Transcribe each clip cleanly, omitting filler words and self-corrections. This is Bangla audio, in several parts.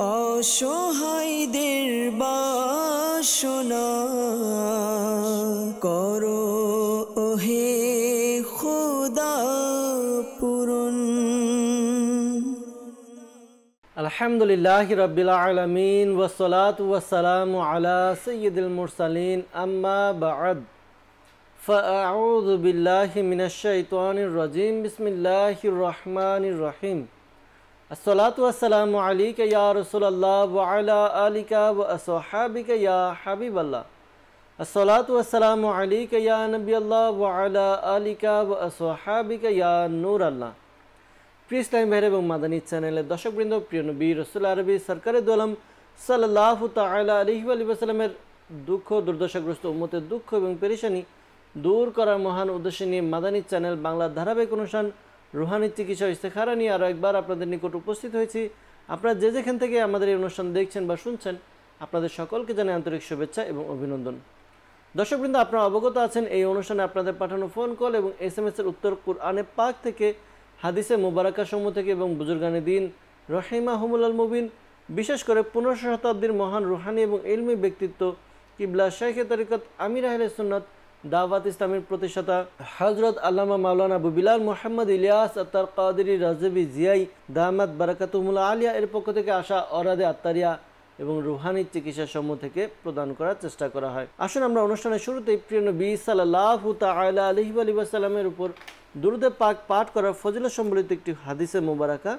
অসহায়দের বাসনা করো ওহে খোদা পূরণ। আলহামদুলিল্লাহি রাব্বিল আলামিন ওয়াসসালাতু ওয়াসসালামু আলা সাইয়্যিদিল মুরসালিন আম্মা বা'দ ফাআউযু বিল্লাহি মিনাশ শাইতানির রাজীম বিসমিল্লাহির রহমানির রহিম। আসসালাতু ওয়াসসালামু আলাইকা ইয়া রাসূলুল্লাহ ওয়া আলা আলিকা ওয়া আসহাবিকা ইয়া হাবিবাল্লাহ। আসসালাতু ওয়াসসালামু আলাইকা ইয়া নবিয়াল্লাহ ওয়া আলা আলিকা ওয়া আসহাবিকা ইয়া নূরাল্লাহ। প্রিয় ইসলামী ভাইয়ের এবং মাদানী চ্যানেলের দর্শকবৃন্দ, প্রিয় নবী রাসূল আরবি সরকারে দু আলম সাল্লাল্লাহু তাআলা আলাইহি ওয়া সাল্লামের দুঃখ দুর্দশাগ্রস্ত উম্মতের দুঃখ এবং পেরেশানি দূর করার মহান উদ্দেশ্য নিয়ে মাদানী চ্যানেল বাংলার ধারাবাহিক অনুষ্ঠান রুহানি চিকিৎসা ইস্তেখারা নিয়ে আরও একবার আপনাদের নিকট উপস্থিত হয়েছি। আপনারা যে যেখান থেকে আমাদের এই অনুষ্ঠান দেখছেন বা শুনছেন, আপনাদের সকলকে জানাই আন্তরিক শুভেচ্ছা এবং অভিনন্দন। দর্শকবৃন্দ, আপনারা অবগত আছেন এই অনুষ্ঠানে আপনাদের পাঠানো ফোন কল এবং SMS এর উত্তর কুরআনে পাক থেকে, হাদিসে মুবারাকা সমূহ থেকে এবং বুজুর্গানে দিন রহিমাহুমুল্লাল মুবিন, বিশেষ করে 15 শতাব্দীর মহান রুহানি এবং ইলমি ব্যক্তিত্ব কিবলা শাইখে তরিকত আমির আহলে সুন্নাত দাওয়াত ইসলামের প্রতিষ্ঠাতা হযরত আল্লামা মাওলানা আবু বিলাল মুহাম্মদ ইলিয়াস আত্তার কাদেরী রাজবি জিয়াই দামাত বারাকাতুহুল আলিয়া এর পক্ষ থেকে আসা অরাদে আত্তারিয়া এবং রুহানি চিকিৎসা সমূহ থেকে প্রদান করার চেষ্টা করা হয়। আসুন আমরা অনুষ্ঠানের শুরুতেই প্রিয় নবী সাল্লাল্লাহু তাআলা আলাইহি ওয়া সাল্লামের উপর দুরূদে পাক পাঠ করার ফজিলত সম্বলিত একটি হাদিসে মুবারাকা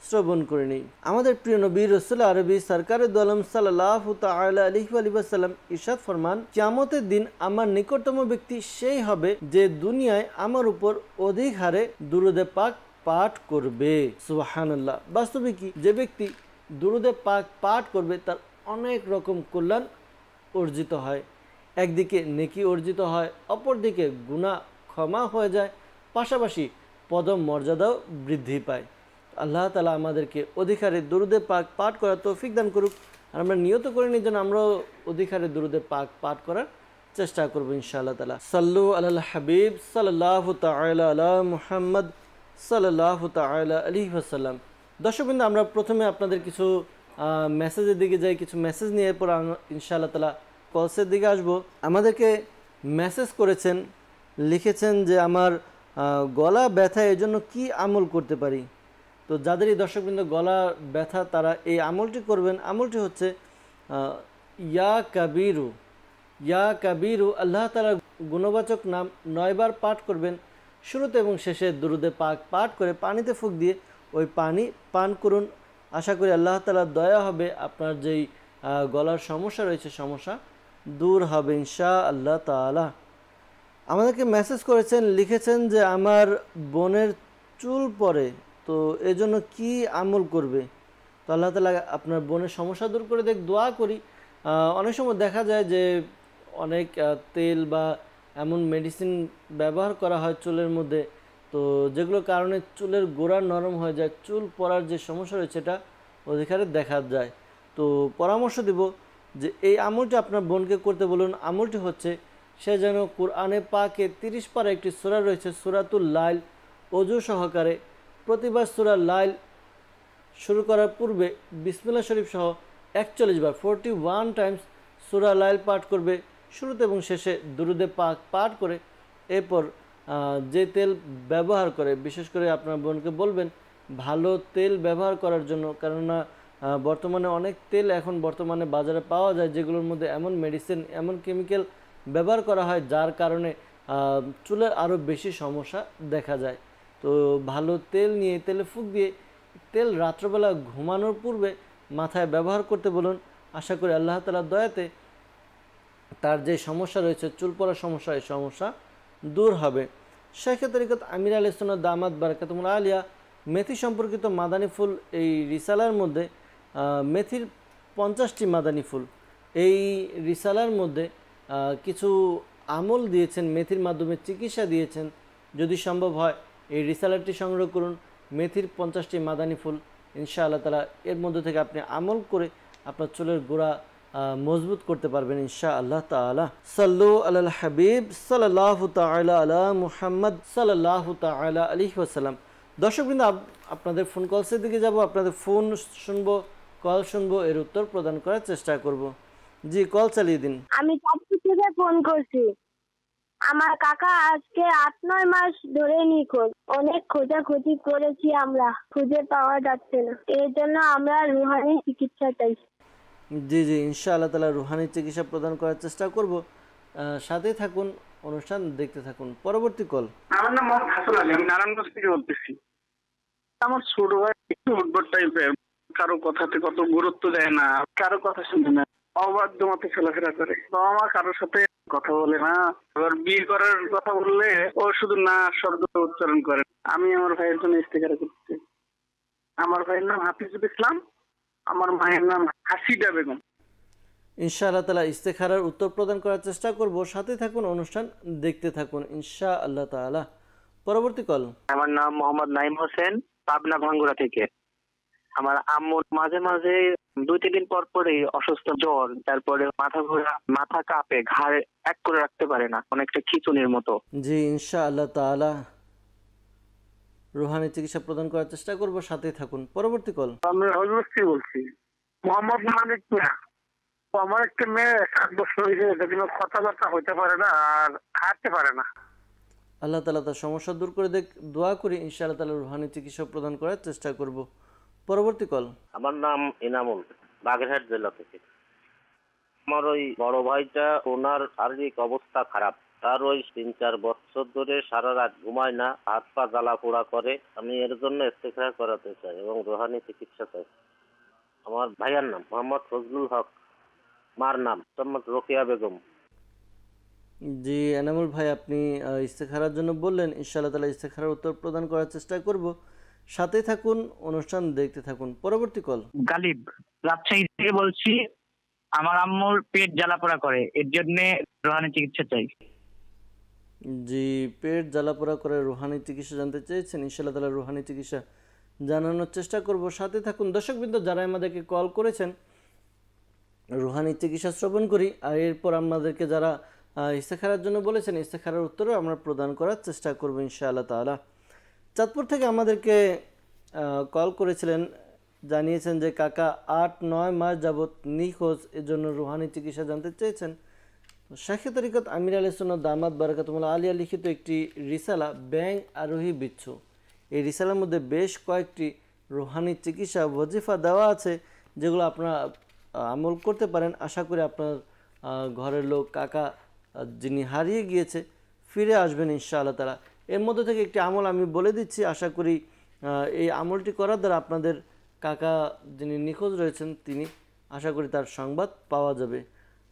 শ্রবণ করে নিই। আমাদের প্রিয় নবী রাসূল আরবি সরকারে দু আলম সাল্লাল্লাহু তাআলা আলাইহি ওয়া সাল্লাম ইরশাদ ফরমান, কিয়ামতের দিন আমার নিকটতম ব্যক্তি সেই হবে যে দুনিয়ায় আমার উপর অধিক হারে দুরূদে পাক পাঠ করবে। সুবহানাল্লাহ। বাস্তবে কি, যে ব্যক্তি দুরূদে পাক পাঠ করবে তার অনেক রকম কল্যাণ অর্জিত হয়। একদিকে নেকি অর্জিত হয়, অপরদিকে গুনাহ ক্ষমা হয়ে যায়, পাশাপাশি পদম মর্যাদাও বৃদ্ধি পায়। আল্লাহ তাআলা আমাদেরকে অধিকারে দুরূদে পাক পাঠ করার তৌফিক দান করুক। আর আমরা নিয়ত করে নিই যেন আমরাও অধিকারে দুরূদে পাক পাঠ করার চেষ্টা করব ইনশাআল্লাহ তাআলা। সাল্লু আলাল হাবিব সাল্লাল্লাহু তাআলা আলা মুহাম্মদ সাল্লাল্লাহু তাআলা আলাইহি ওয়াসাল্লাম। দর্শকবৃন্দ, আমরা প্রথমে আপনাদের কিছু মেসেজের দিকে যাই, কিছু মেসেজ নিয়ে এরপর ইনশাআল্লাহ তাআলা কলসের দিকে আসব। আমাদেরকে মেসেজ করেছেন, লিখেছেন যে আমার গলা ব্যথা, এর জন্য কি আমল করতে পারি? তো যাদেরই দর্শকবৃন্দ গলা ব্যথা তারা এই আমলটি করবেন। আমলটি হচ্ছে ইয়া কাবিরু, ইয়া কাবিরু, আল্লাহ তাআলা গুণবাচক নাম 9 বার পাঠ করবেন। শুরুতে এবং শেষে দুরূদে পাক পাঠ করে পানিতে ফুঁক দিয়ে ওই পানি পান করুন। আশা করি আল্লাহ তাআলা দয়া হবে, আপনার যেই গলার সমস্যা রয়েছে সমস্যা দূর হবে ইনশাআল্লাহ তাআলা। আমাদেরকে মেসেজ করেছেন, লিখেছেন যে আমার বোনের চুল পড়ে, তো এজন্য কি আমল করবে? তো আল্লাহ তাআলা আপনার বোনের সমস্যা দূর করে দেখ, দোয়া করি। অনেক সময় দেখা যায় যে অনেক তেল বা এমন মেডিসিন ব্যবহার করা হয় চুলের মধ্যে, তো যেগুলোর কারণে চুলের গোড়া নরম হয়ে যায়, চুল পড়ার যে সমস্যা রয়েছে এটা অধিকারে দেখা যায়। তো পরামর্শ দিব যে এই আমলটি আপনার বোনকে করতে বলুন। আমলটি হচ্ছে সে যেন কুরআনে পাকে 30 পারা একটি সূরা রয়েছে সূরাতুল লাইল, ওযু সহকারে প্রতিবার সূরা লাইল শুরু করার পূর্বে বিসমিল্লাহ শরীফ সহ 41 বার 41 টাইমস সূরা লাইল পাঠ করবে। শুরুতে এবং শেষে দুরূদে পাক পাঠ করে এরপর যে তেল ব্যবহার করে, বিশেষ করে আপনার বোনকে বলবেন ভালো তেল ব্যবহার করার জন্য, কেননা বর্তমানে অনেক তেল এখন বর্তমানে বাজারে পাওয়া যায় যেগুলোর মধ্যে এমন মেডিসিন, এমন কেমিক্যাল ব্যবহার করা হয় যার কারণে চুলের আরও বেশি সমস্যা দেখা যায়। তো ভালো তেল নিয়ে তেলে ফুঁক দিয়ে তেল রাত্রবেলা ঘুমানোর পূর্বে মাথায় ব্যবহার করতে বলুন। আশা করি আল্লাহ তাআলার দয়াতে তার যে সমস্যা রয়েছে চুল পড়ার সমস্যা, এই সমস্যা দূর হবে। শাইখে তরিকত আমির আহলে সুন্নাত দামাত বারাকাতুহুল আলিয়া মেথি সম্পর্কিত মাদানী ফুল এই রিসালার মধ্যে মেথির 50টি মাদানী ফুল, এই রিসালার মধ্যে কিছু আমল দিয়েছেন, মেথির মাধ্যমে চিকিৎসা দিয়েছেন। যদি সম্ভব হয় এই রিসালারটি সংগ্রহ করুন, মেথির 50টি মাদানী ফুল, ইনশাআল্লাহ তাআলা এর মধ্যে থেকে আপনি আমল করে আপনার চুলের গোড়া মজবুত করতে পারবেন ইনশাআল্লাহ তাআলা। সাল্লু আলাল হাবিব সাল্লাল্লাহু তাআলা আলা মুহাম্মদ সাল্লাল্লাহু তাআলা আলাইহি ওয়াসাল্লাম। দর্শকবৃন্দ, আপনাদের ফোন কলসের দিকে যাব, আপনাদের ফোন শুনবো। কল শুনবো, এর উত্তর প্রদান করার চেষ্টা করব। জি, কল চালিয়ে দিন। আমি চাঁদপুর থেকে ফোন করছি। আমার কাকা আজকে 8-9 মাস ধরে নিখোঁজ। অনেক খোঁজাখুঁজি করেছি আমরা, খুঁজে পাওয়া যাচ্ছে না। এর জন্য আমরা রুহানি চিকিৎসা চাইছি। জি জি, ইনশাআল্লাহ তাআলা রুহানি চিকিৎসা প্রদান করার চেষ্টা করব। সাথেই থাকুন, অনুষ্ঠান দেখতে থাকুন। পরবর্তী কল। আমার নাম মোহাম্মদ হাসান আলী, আমি নারায়ণগঞ্জ থেকে বলতেছি। আমার ছোট ভাই একটু উদ্ভট টাইপের, কারো কথাতে কত গুরুত্ব দেয় না, কারো কথা শুনে না, অবাধ্য মতো চলাফেরা করে। বাবা মা কারোর সাথে কথা বলে না, আবার বিয়ে করার কথা বললে ও শুধু না শব্দ উচ্চারণ করে। আমি আমার ভাইয়ের জন্য ইস্তেখারা করতে। আমার ভাইয়ের নাম হাফিজুল ইসলাম, আমার মায়ের নাম হাসিদা বেগম। ইনশাআল্লাহ তাআলা ইস্তেখারার উত্তর প্রদান করার চেষ্টা করব। সাথে থাকুন, অনুষ্ঠান দেখতে থাকুন ইনশাআল্লাহ তাআলা। পরবর্তী কল। আমার নাম মোহাম্মদ নাইম হোসেন, পাবনা ভাঙ্গুড়া থেকে। আমার আম্মুর মাঝে মাঝে 2-3 দিন পর পরই অসুস্থ জ্বর, তারপরে মাথা ঘোরা, মাথা কাঁপে, ঘাড় এক করে রাখতে পারে না, অনেকটা খিঁচুনির মতো। জি, ইনশাআল্লাহ তাআলা রুহানি চিকিৎসা প্রদান করার চেষ্টা করব। সাথেই থাকুন। পরবর্তী কল। আমি হজরতকে বলছি, মোহাম্মদ মালিক না। আমার একটা মেয়ে 7 বছর হয়েছে, কিন্তু কথাবার্তা হইতে পারে না আর হাঁটতে পারে না। আল্লাহ তাআলা তার সমস্যা দূর করে দেখ, দোয়া করি ইনশাআল্লাহ তাআলা রুহানি চিকিৎসা প্রদান করার চেষ্টা করব। পরবর্তী কল। আমার নাম ইনামুল, বাগেরহাট জেলা থেকে। আমার ওই বড় ভাইটা, ওনার শারীরিক অবস্থা খারাপ। তার ওই 3-4 বছর ধরে সারা রাত ঘুমায় না, হাত পা জ্বালা পোড়া করে। আমি এর জন্য ইস্তেখরা করাতে চাই এবং রুহানি চিকিৎসা চাই। আমার ভাইয়ার নাম মোহাম্মদ ফজলুল হক, মার নাম মোহাম্মদ রোকেয়া বেগম। জি এনামুল ভাই, আপনি ইস্তেখারার জন্য বললেন, ইনশাআল্লাহ তাআলা ইস্তেখারার উত্তর প্রদান করার চেষ্টা করব। সাথে থাকুন, অনুষ্ঠান দেখতে থাকুন। পরবর্তী কল। গালিব, রাজশাহী থেকে বলছি। আমার আম্মুর পেট জ্বালাপোড়া করে, এর জন্য রুহানি চিকিৎসা চাই। জি, পেট জ্বালাপোড়া করে রুহানি চিকিৎসা জানতে চেয়েছেন, ইনশাআল্লাহ তাআলা রুহানি চিকিৎসা জানানোর চেষ্টা করব। সাথে থাকুন। দর্শকবৃন্দ, যারা আমাদেরকে কল করেছেন, রুহানি চিকিৎসা শ্রবণ করি, আর এরপর আমাদেরকে যারা ইস্তেখারার জন্য বলেছেন, ইস্তেখারার উত্তরও আমরা প্রদান করার চেষ্টা করব ইনশাআল্লাহ তাআলা। চাঁদপুর থেকে আমাদেরকে কল করেছিলেন, জানিয়েছেন যে কাকা 8-9 মাস যাবৎ নিখোঁজ, এজন্য রুহানি চিকিৎসা জানতে চেয়েছেন। শাইখে তরিকত আমির আলাইহিস সুন্নাহ দামাত বারাকাতুহুল আলিয়া লিখিত একটি রিসালা ব্যাং আরোহী বিচ্ছু, এই রিসালার মধ্যে বেশ কয়েকটি রুহানি চিকিৎসা ওয়াজিফা দেওয়া আছে, যেগুলো আপনারা আমল করতে পারেন। আশা করি আপনার ঘরের লোক, কাকা যিনি হারিয়ে গিয়েছে, ফিরে আসবেন ইনশাআল্লাহ তাআলা। এর মধ্যে থেকে একটি আমল আমি বলে দিচ্ছি, আশা করি এই আমলটি করার দ্বারা আপনাদের কাকা যিনি নিখোঁজ রয়েছেন, তিনি আশা করি তার সংবাদ পাওয়া যাবে।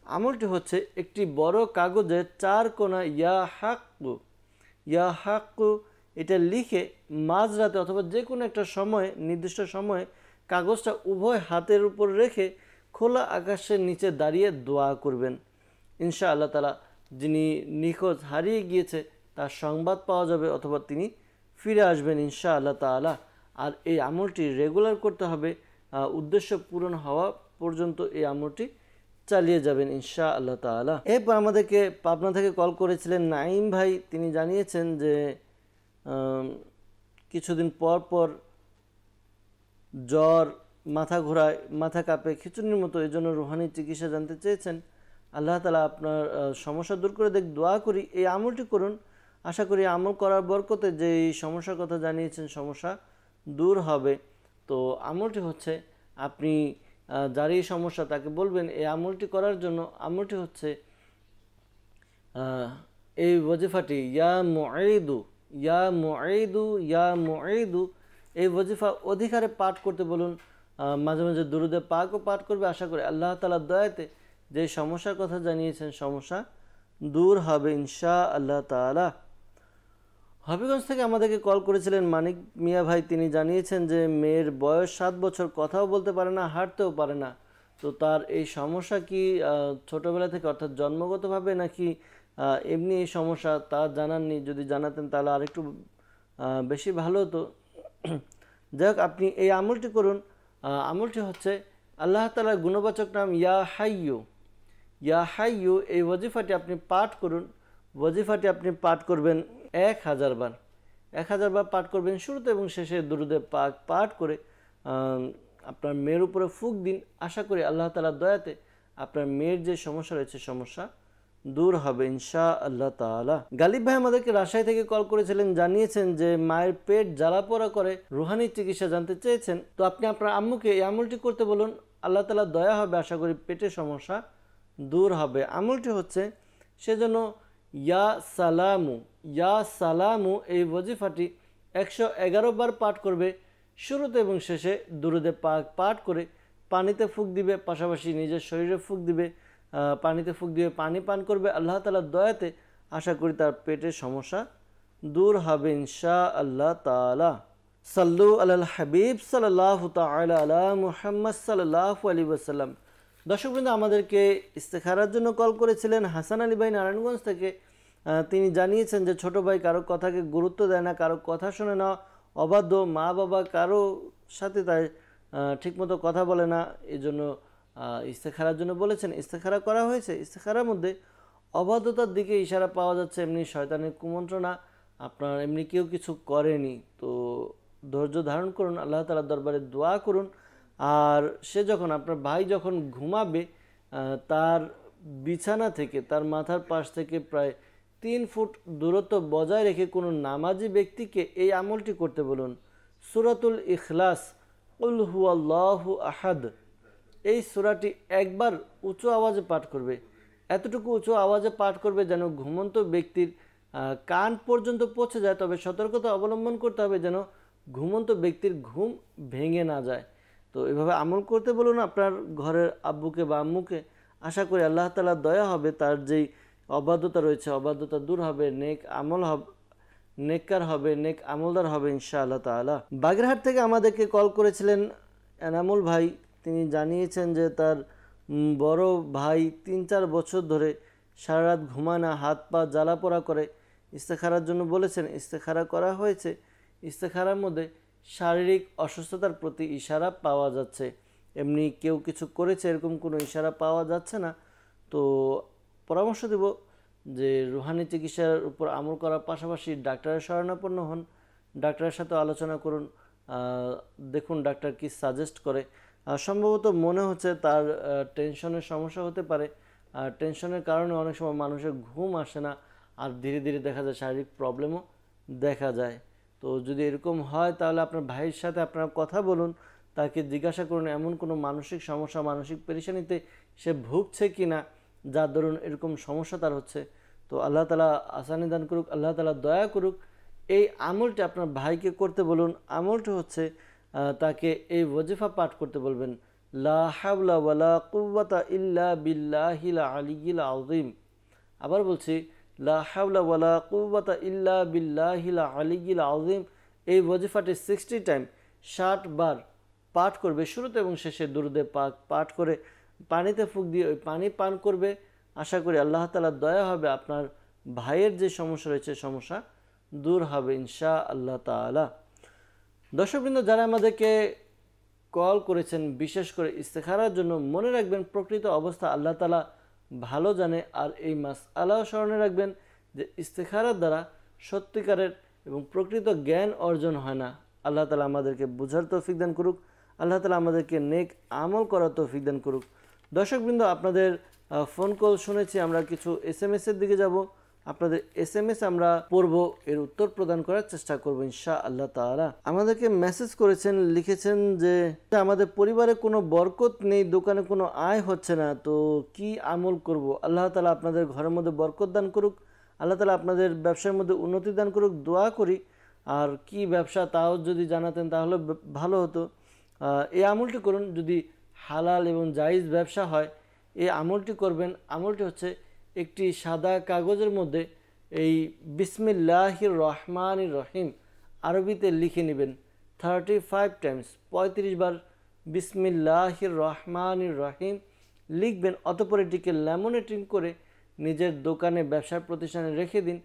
আমলটি হচ্ছে, একটি বড় কাগজে 4 কোণা ইয়া হাক্কু এটা লিখে মাঝরাতে অথবা যে কোনো একটা সময়ে, নির্দিষ্ট সময়ে কাগজটা উভয় হাতের উপর রেখে খোলা আকাশের নিচে দাঁড়িয়ে দোয়া করবেন। ইনশাআল্লাহ তাআলা যিনি নিখোঁজ হারিয়ে গিয়েছে তার সংবাদ পাওয়া যাবে, অথবা তিনি ফিরে আসবেন ইনশাআল্লাহ তাআলা। আর এই আমলটি রেগুলার করতে হবে, উদ্দেশ্য পূরণ হওয়া পর্যন্ত এই আমলটি চালিয়ে যাবেন ইনশাআল্লাহ তাআলা। এরপর আমাদেরকে পাবনা থেকে কল করেছিলেন নাইম ভাই, তিনি জানিয়েছেন যে কিছুদিন পর পর জ্বর, মাথা ঘোরায়, মাথা কাঁপে, খিচুনির মতো, এই জন্য রুহানি চিকিৎসা জানতে চেয়েছেন। আল্লাহ তাআলা আপনার সমস্যা দূর করে দেখ, দোয়া করি এই আমলটি করুন। আশা করি আমল করার বরকতে যে এই সমস্যার কথা জানিয়েছেন, সমস্যা দূর হবে। তো আমলটি হচ্ছে, আপনি যার এই সমস্যা তাকে বলবেন এই আমলটি করার জন্য। আমলটি হচ্ছে এই ওয়াজিফাটি, ইয়া মুঈদু ইয়া মুঈদু ইয়া মুঈদু, এই ওয়াজিফা অধিকারে পাঠ করতে বলুন। মাঝে মাঝে দুরুদে পাকও পাঠ করবে। আশা করি আল্লাহ তাআলার দয়াতে যে সমস্যার কথা জানিয়েছেন, সমস্যা দূর হবে ইনশাআল্লাহ তাআলা। হবিগঞ্জ থেকে আমাদেরকে কল করেছিলেন মানিক মিয়া ভাই, তিনি জানিয়েছেন যে মেয়ের বয়স 7 বছর, কথাও বলতে পারে না, হাঁটতেও পারে না। তো তার এই সমস্যা কি ছোটোবেলা থেকে, অর্থাৎ জন্মগতভাবে, নাকি এমনি এই সমস্যা, তা জানাননি। যদি জানাতেন তাহলে আরেকটু বেশি ভালো হতো। যাই হোক, আপনি এই আমলটি করুন। আমলটি হচ্ছে আল্লাহ তাআলার গুণবাচক নাম ইয়া হাইয়ু, ইয়া হাইয়ু, এই ওয়াজিফাটি আপনি পাঠ করুন। ওয়াজিফাটি আপনি পাঠ করবেন 1000 বার, 1000 বার পাঠ করবেন। শুরুতে এবং শেষে দুরুদে পাক পাঠ করে আপনার মেয়ের উপরে ফুঁক দিন, আশা করি আল্লাহ তাআলার দয়াতে আপনার মেয়ের যে সমস্যা রয়েছে সমস্যা দূর হবে ইনশাআল্লাহ তাআলা। গালিব ভাই আমাদেরকে রাজশাহী থেকে কল করেছিলেন, জানিয়েছেন যে মায়ের পেট জ্বালা পোড়া করে, রুহানি চিকিৎসা জানতে চেয়েছেন। তো আপনি আপনার আম্মুকে এই আমলটি করতে বলুন, আল্লাহ তাআলা দয়া হবে, আশা করি পেটের সমস্যা দূর হবে। আমলটি হচ্ছে সেজন্য ইয়া সালামু এই ওয়াজিফাটি 111 বার পাঠ করবে, শুরুতে এবং শেষে দুরুদে পাক পাঠ করে পানিতে ফুঁক দিবে, পাশাপাশি নিজের শরীরে ফুঁক দিবে, পানিতে ফুঁক দিয়ে পানি পান করবে। আল্লাহ তাআলার দয়াতে আশা করি তার পেটের সমস্যা দূর হবে ইনশাআল্লাহ তাআলা। সাল্লু আলাল হাবিব সাল্লাল্লাহু তাআলা আলা মুহাম্মদ সাল্লাল্লাহু আলাইহি ওয়াসাল্লাম। দর্শকবৃন্দ, আমাদেরকে ইস্তেখারার জন্য কল করেছিলেন হাসান আলী ভাই নারায়ণগঞ্জ থেকে। তিনি জানিয়েছেন যে ছোট ভাই কারো কথাকে গুরুত্ব দেয় না, কারো কথা শোনে না, অবাধ্য, মা বাবা কারো সাথে তাই ঠিকমতো কথা বলে না, এই জন্য ইস্তেখারার জন্য বলেছেন। ইস্তেখারা করা হয়েছে, ইস্তেখারার মধ্যে অবাধ্যতার দিকে ইশারা পাওয়া যাচ্ছে, এমনি শয়তানের কুমন্ত্রণা, আপনার এমনি কেউ কিছু করেনি। তো ধৈর্য ধারণ করুন, আল্লাহ তাআলার দরবারে দোয়া করুন। আর সে যখন আপনার ভাই যখন ঘুমাবে, তার বিছানা থেকে তার মাথার পাশ থেকে প্রায় 3 ফুট দূরত্ব বজায় রেখে কোনো নামাজি ব্যক্তিকে এই আমলটি করতে বলুন। সূরাতুল ইখলাস, কুল হুয়াল্লাহু আহাদ, এই সূরাটি একবার উঁচু আওয়াজে পাঠ করবে, এতটুকু উঁচু আওয়াজে পাঠ করবে যেন ঘুমন্ত ব্যক্তির কান পর্যন্ত পৌঁছে যায়। তবে সতর্কতা অবলম্বন করতে হবে যেন ঘুমন্ত ব্যক্তির ঘুম ভেঙে না যায়। তো এভাবে আমল করতে বলুন আপনার ঘরের আব্বুকে বা আম্মুকে, আশা করি আল্লাহ তাআলার দয়া হবে, তার যেই অবাধ্যতা রয়েছে অবাধ্যতা দূর হবে, নেক আমল হবে, নেককার হবে, নেক আমলদার হবে ইনশাআল্লাহ তাআলা। বাগেরহাট থেকে আমাদেরকে কল করেছিলেন এনামুল ভাই। তিনি জানিয়েছেন যে তার বড় ভাই 3-4 বছর ধরে সারা রাত ঘুমায় না, হাত পা জ্বালা পোড়া করে। ইস্তেখারার জন্য বলেছেন, ইস্তেখারা করা হয়েছে। ইস্তেখারার মধ্যে শারীরিক অসুস্থতার প্রতি ইশারা পাওয়া যাচ্ছে, এমনি কেউ কিছু করেছে এরকম কোনো ইশারা পাওয়া যাচ্ছে না। তো পরামর্শ দেব যে রুহানি চিকিৎসার উপর আমল করার পাশাপাশি ডাক্তারের শরণাপন্ন হন, ডাক্তারের সাথে আলোচনা করুন, দেখুন ডাক্তার কি সাজেস্ট করে। সম্ভবত মনে হচ্ছে তার টেনশনের সমস্যা হতে পারে, আর টেনশনের কারণে অনেক সময় মানুষের ঘুম আসে না, আর ধীরে ধীরে দেখা যায় শারীরিক প্রবলেমও দেখা যায়। তো যদি এরকম হয় তাহলে আপনার ভাইয়ের সাথে আপনারা কথা বলুন, তাকে জিজ্ঞাসা করুন এমন কোনো মানসিক সমস্যা, মানসিক পেরেশানিতে সে ভুগছে কি না, যার দরুন এরকম সমস্যা তার হচ্ছে। তো আল্লাহ তাআলা আসানি দান করুক, আল্লাহ তাআলা দয়া করুক। এই আমলটি আপনার ভাইকে করতে বলুন। আমলটি হচ্ছে তাকে এই ওয়াজিফা পাঠ করতে বলবেন, লা হাওলা ওয়ালা কুওয়াতা ইল্লা বিল্লাহিল আলিয়্যিল আযীম। আবার বলছি, লা হাওলা ওয়ালা কুওয়াতা ইল্লা বিল্লাহিল আলিয়্যিল আযীম। এই ওয়াজিফাটি 60 টাইম 60 বার পাঠ করবে, শুরুতে এবং শেষে দুরুদে পাক পাঠ করে পানিতে ফুঁক দিয়ে ওই পানি পান করবে। আশা করি আল্লাহ তাআলার দয়া হবে, আপনার ভাইয়ের যে সমস্যা রয়েছে সমস্যা দূর হবে ইনশাআল্লাহ তাআলা। দর্শকবৃন্দ, যারা আমাদেরকে কল করেছেন বিশেষ করে ইস্তেখারার জন্য, মনে রাখবেন প্রকৃত অবস্থা আল্লাহ তাআলা ভালো জানে। আর এই মাসআলাও স্মরণে রাখবেন যে ইস্তেখারার দ্বারা সত্যিকারের এবং প্রকৃত জ্ঞান অর্জন হয় না। আল্লাহ তাআলা আমাদেরকে বুঝার তৌফিক দান করুক, আল্লাহ তাআলা আমাদেরকে নেক আমল করার তৌফিক দান করুক। দর্শকবৃন্দ, আপনাদের ফোন কল শুনেছি, আমরা কিছু SMS এর দিকে যাব। আপনাদের SMS আমরা পড়ব, এর উত্তর প্রদান করার চেষ্টা করব ইনশাআল্লাহ তাআলা। আমাদেরকে মেসেজ করেছেন, লিখেছেন যে আমাদের পরিবারে কোনো বরকত নেই, দোকানে কোনো আয় হচ্ছে না, তো কি আমল করব? আল্লাহ তাআলা আপনাদের ঘরের মধ্যে বরকত দান করুক, আল্লাহ তাআলা আপনাদের ব্যবসার মধ্যে উন্নতি দান করুক, দোয়া করি। আর কি ব্যবসা তাও যদি জানাতেন তাহলে ভালো হতো। এই আমলটি করুন, যদি হালাল এবং জায়েজ ব্যবসা হয় এই আমলটি করবেন। আমলটি হচ্ছে একটি সাদা কাগজের মধ্যে এই বিসমিল্লাহির রহমানির রহিম আরবিতে লিখে নেবেন 35 টাইমস, 35 বার বিসমিল্লাহির রহমানির রহিম লিখবেন। অতঃপর এটিকে ল্যামিনেটিং করে নিজের দোকানে, ব্যবসার প্রতিষ্ঠানে রেখে দিন।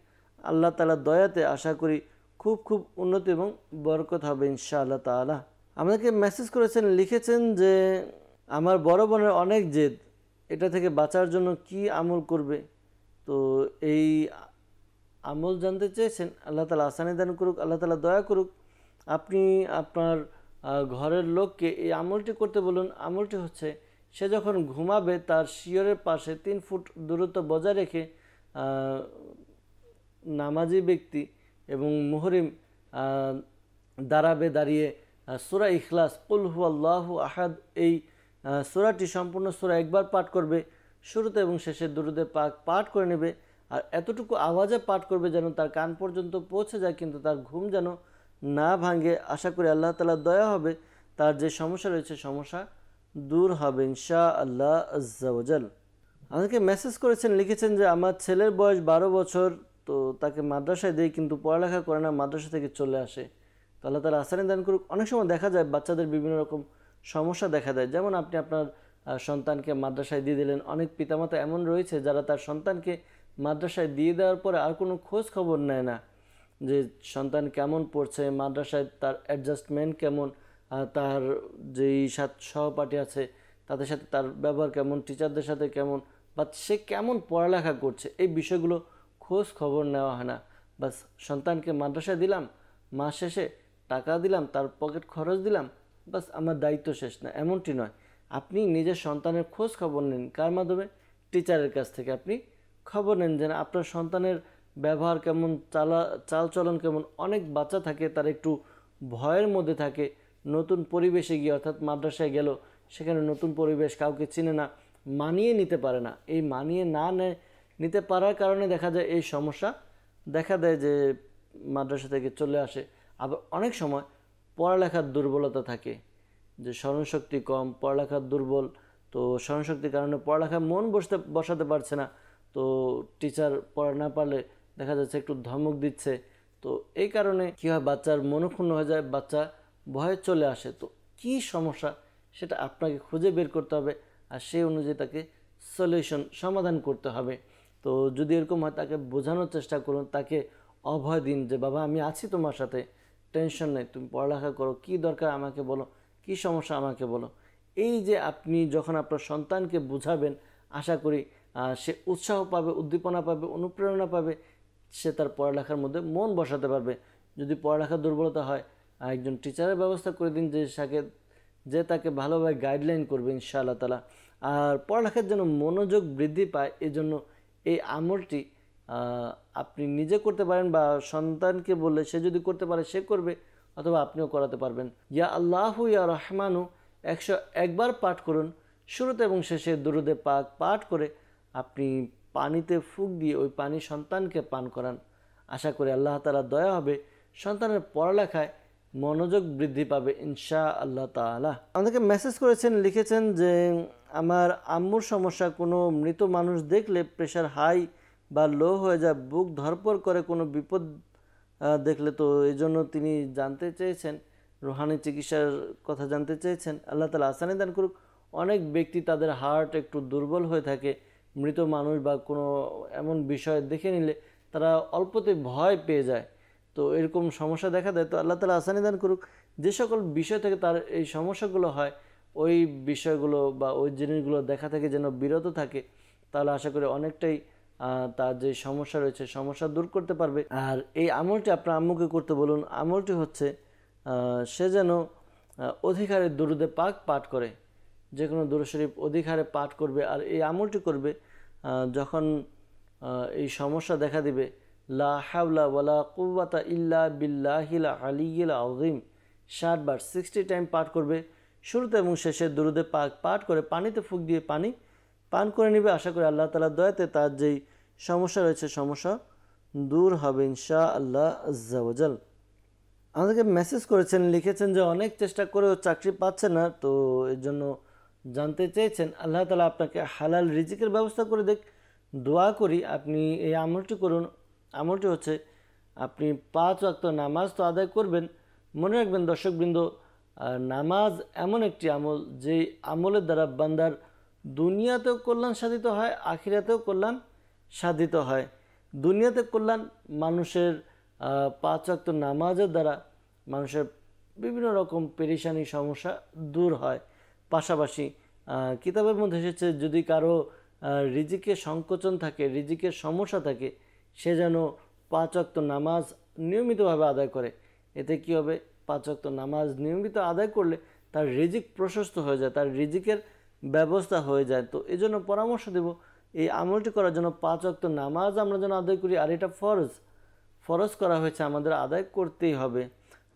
আল্লাহ তাআলার দয়াতে আশা করি খুব উন্নতি এবং বরকত হবে ইনশাআল্লাহ তাআলা। আমাদেরকে মেসেজ করেছেন, লিখেছেন যে আমার বড় বোনের অনেক জেদ, এটা থেকে বাঁচার জন্য কি আমল করবে? তো এই আমল জানতে চেয়েছেন, আল্লাহ তাআলা আসানি দান করুক, আল্লাহ তাআলা দয়া করুক। আপনি আপনার ঘরের লোককে এই আমলটি করতে বলুন। আমলটি হচ্ছে সে যখন ঘুমাবে তার শিয়রের পাশে 3 ফুট দূরত্ব বজায় রেখে নামাজি ব্যক্তি এবং মুহরিম দাঁড়িয়ে সূরা ইখলাস কুল হুয়াল্লাহু আহাদ এই সূরাটি সম্পূর্ণ সূরা একবার পাঠ করবে, শুরুতে এবং শেষে দুরূদে পাক পাঠ করে নেবে। আর এতটুকু আওয়াজে পাঠ করবে যেন তার কান পর্যন্ত পৌঁছে যায়, কিন্তু তার ঘুম যেন না ভাঙে। আশা করি আল্লাহ তাআলার দয়া হবে, তার যে সমস্যা রয়েছে সমস্যা দূর হবে ইনশাআল্লাহ আজ্জা ওয়া জাল। আমাকে মেসেজ করেছেন, লিখেছেন যে আমার ছেলের বয়স 12 বছর, তো তাকে মাদ্রাসায় দেই কিন্তু পড়ালেখা করে না, মাদ্রাসা থেকে চলে আসে। তো আল্লাহ তাআলা আসানি দান করুক। অনেক সময় দেখা যায় বাচ্চাদের বিভিন্ন রকম সমস্যা দেখা দেয়, যেমন আপনি আপনার সন্তানকে মাদ্রাসায় দিয়ে দিলেন। অনেক পিতামাতা এমন রয়েছে যারা তার সন্তানকে মাদ্রাসায় দিয়ে দেওয়ার পরে আর কোনো খোঁজ খবর নেয় না যে সন্তান কেমন পড়ছে, মাদ্রাসায় তার অ্যাডজাস্টমেন্ট কেমন, তার যেই সহপাঠী আছে তাদের সাথে তার ব্যবহার কেমন, টিচারদের সাথে কেমন, বা সে কেমন পড়ালেখা করছে, এই বিষয়গুলো খোঁজ খবর নেওয়া হয় না। বাস সন্তানকে মাদ্রাসায় দিলাম, মাস শেষে টাকা দিলাম, তার পকেট খরচ দিলাম, বাস আমার দায়িত্ব শেষ। না, এমনটি নয়। আপনি নিজের সন্তানের খোঁজ খবর নেন। কার মাধ্যমে? টিচারের কাছ থেকে আপনি খবর নেন যে আপনার সন্তানের ব্যবহার কেমন, চালচলন কেমন। অনেক বাচ্চা থাকে তারা একটু ভয়ের মধ্যে থাকে, নতুন পরিবেশে গিয়ে, অর্থাৎ মাদ্রাসায় গেল, সেখানে নতুন পরিবেশ, কাউকে চিনে না, মানিয়ে নিতে পারে না। এই মানিয়ে নিতে পারার কারণে দেখা যায় এই সমস্যা দেখা দেয় যে মাদ্রাসা থেকে চলে আসে। আবার অনেক সময় পড়ালেখার দুর্বলতা থাকে, যে স্মরণশক্তি কম, পড়ালেখার দুর্বল, তো স্মরণশক্তির কারণে পড়ালেখায় মন বসাতে পারছে না। তো টিচার পড়া না পারলে দেখা যাচ্ছে একটু ধমক দিচ্ছে, তো এই কারণে কী হয়, বাচ্চার মনক্ষুণ্ণ হয়ে যায়, বাচ্চা ভয়ে চলে আসে। তো কী সমস্যা সেটা আপনাকে খুঁজে বের করতে হবে, আর সেই অনুযায়ী তাকে সমাধান করতে হবে। তো যদি এরকম হয় তাকে বোঝানোর চেষ্টা করুন, তাকে অভয় দিন যে বাবা আমি আছি তোমার সাথে, টেনশন নেই, তুমি পড়ালেখা করো, কি দরকার আমাকে বলো, কি সমস্যা আমাকে বলো। এই যে আপনি যখন আপনার সন্তানকে বুঝাবেন, আশা করি সে উৎসাহ পাবে, উদ্দীপনা পাবে, অনুপ্রেরণা পাবে, সে তার পড়ালেখার মধ্যে মন বসাতে পারবে। যদি পড়ালেখার দুর্বলতা হয়, একজন টিচারের ব্যবস্থা করে দিন যে তাকে ভালোভাবে গাইডলাইন করবে ইনশাআল্লাহ তাআলা। আর পড়ালেখার যেন মনোযোগ বৃদ্ধি পায়, এজন্য এই আমলটি আপনি নিজে করতে পারেন, বা সন্তানকে বললে সে যদি করতে পারে সে করবে, অথবা আপনিও করাতে পারবেন। ইয়া আল্লাহু ইয়া রহমানু 101 বার পাঠ করুন, শুরুতে এবং শেষে দুরূদে পাক পাঠ করে আপনি পানিতে ফুঁক দিয়ে ওই পানি সন্তানকে পান করান। আশা করি আল্লাহ তাআলা দয়া হবে, সন্তানের পড়ালেখায় মনোযোগ বৃদ্ধি পাবে ইনশাআল্লাহ তাআলা। আমাদেরকে মেসেজ করেছেন, লিখেছেন যে আমার আম্মুর সমস্যা, কোনো মৃত মানুষ দেখলে প্রেশার হাই বা লো হয়ে যায়, বুক ধড়ফড় করে কোনো বিপদ দেখলে। তো এই জন্য তিনি জানতে চেয়েছেন, রুহানি চিকিৎসার কথা জানতে চেয়েছেন। আল্লাহ তাআলা আসানি দান করুক। অনেক ব্যক্তি তাদের হার্ট একটু দুর্বল হয়ে থাকে, মৃত মানুষ বা কোনো এমন বিষয় দেখে নিলে তারা অল্পতে ভয় পেয়ে যায়, তো এরকম সমস্যা দেখা দেয়। তো আল্লাহ তাআলা আসানি দান করুক। যে সকল বিষয় থেকে তার এই সমস্যাগুলো হয়, ওই বিষয়গুলো বা ওই জিনিসগুলো দেখা থেকে যেন বিরত থাকে, তাহলে আশা করি অনেকটাই তার যে সমস্যা রয়েছে সমস্যা দূর করতে পারবে। আর এই আমলটি আপনার আম্মুকে করতে বলুন। আমলটি হচ্ছে সে যেন অধিক হারে দুরূদে পাক পাঠ করে, যে কোনো দুরূদ শরীফ অধিক হারে পাঠ করবে। আর এই আমলটি করবে যখন এই সমস্যা দেখা দিবে, লা হাওলা ওয়ালা কুওয়াতা ইল্লা বিল্লাহিল আলিয়্যিল আযীম 60 বার 60 টাইম পাঠ করবে। শুরুতে এবং শেষে দুরূদে পাক পাঠ করে পানিতে ফুঁক দিয়ে পানি পান করে নেবে। আশা করি আল্লাহ তাআলার দয়াতে তার যেই সমস্যা রয়েছে সমস্যা দূর হবে ইনশাআল্লাহ আজ্জা ওয়া জাল। আমাদেরকে মেসেজ করেছেন, লিখেছেন যে অনেক চেষ্টা করেও চাকরি পাচ্ছে না, তো এর জন্য জানতে চেয়েছেন আল্লাহ তাআলা আপনাকে হালাল রিজিকের ব্যবস্থা করে দেখ। দোয়া করি আপনি এই আমলটি করুন। আমলটি হচ্ছে আপনি 5 ওয়াক্ত নামাজ তো আদায় করবেন। মনে রাখবেন দর্শকবৃন্দ, নামাজ এমন একটি আমল যেই আমলের দ্বারা বান্দার দুনিয়াতেও কল্যাণ সাধিত হয়, আখিরাতেও কল্যাণ সাধিত হয়। দুনিয়াতে কল্যাণ, মানুষের 5 ওয়াক্ত নামাজের দ্বারা মানুষের বিভিন্ন রকম পেরেশানি সমস্যা দূর হয়। পাশাপাশি কিতাবের মধ্যে এসেছে যদি কারো রিজিকের সংকোচন থাকে, রিজিকের সমস্যা থাকে, সে যেন 5 ওয়াক্ত নামাজ নিয়মিতভাবে আদায় করে। এতে কি হবে, 5 ওয়াক্ত নামাজ নিয়মিত আদায় করলে তার রিজিক প্রশস্ত হয়ে যায়, তার রিজিকের ব্যবস্থা হয়ে যায়। তো এই জন্য পরামর্শ দেব এই আমলটি করার জন্য 5 ওয়াক্ত নামাজ আমরা যেন আদায় করি। আর এটা ফরজ করা হয়েছে, আমাদের আদায় করতেই হবে।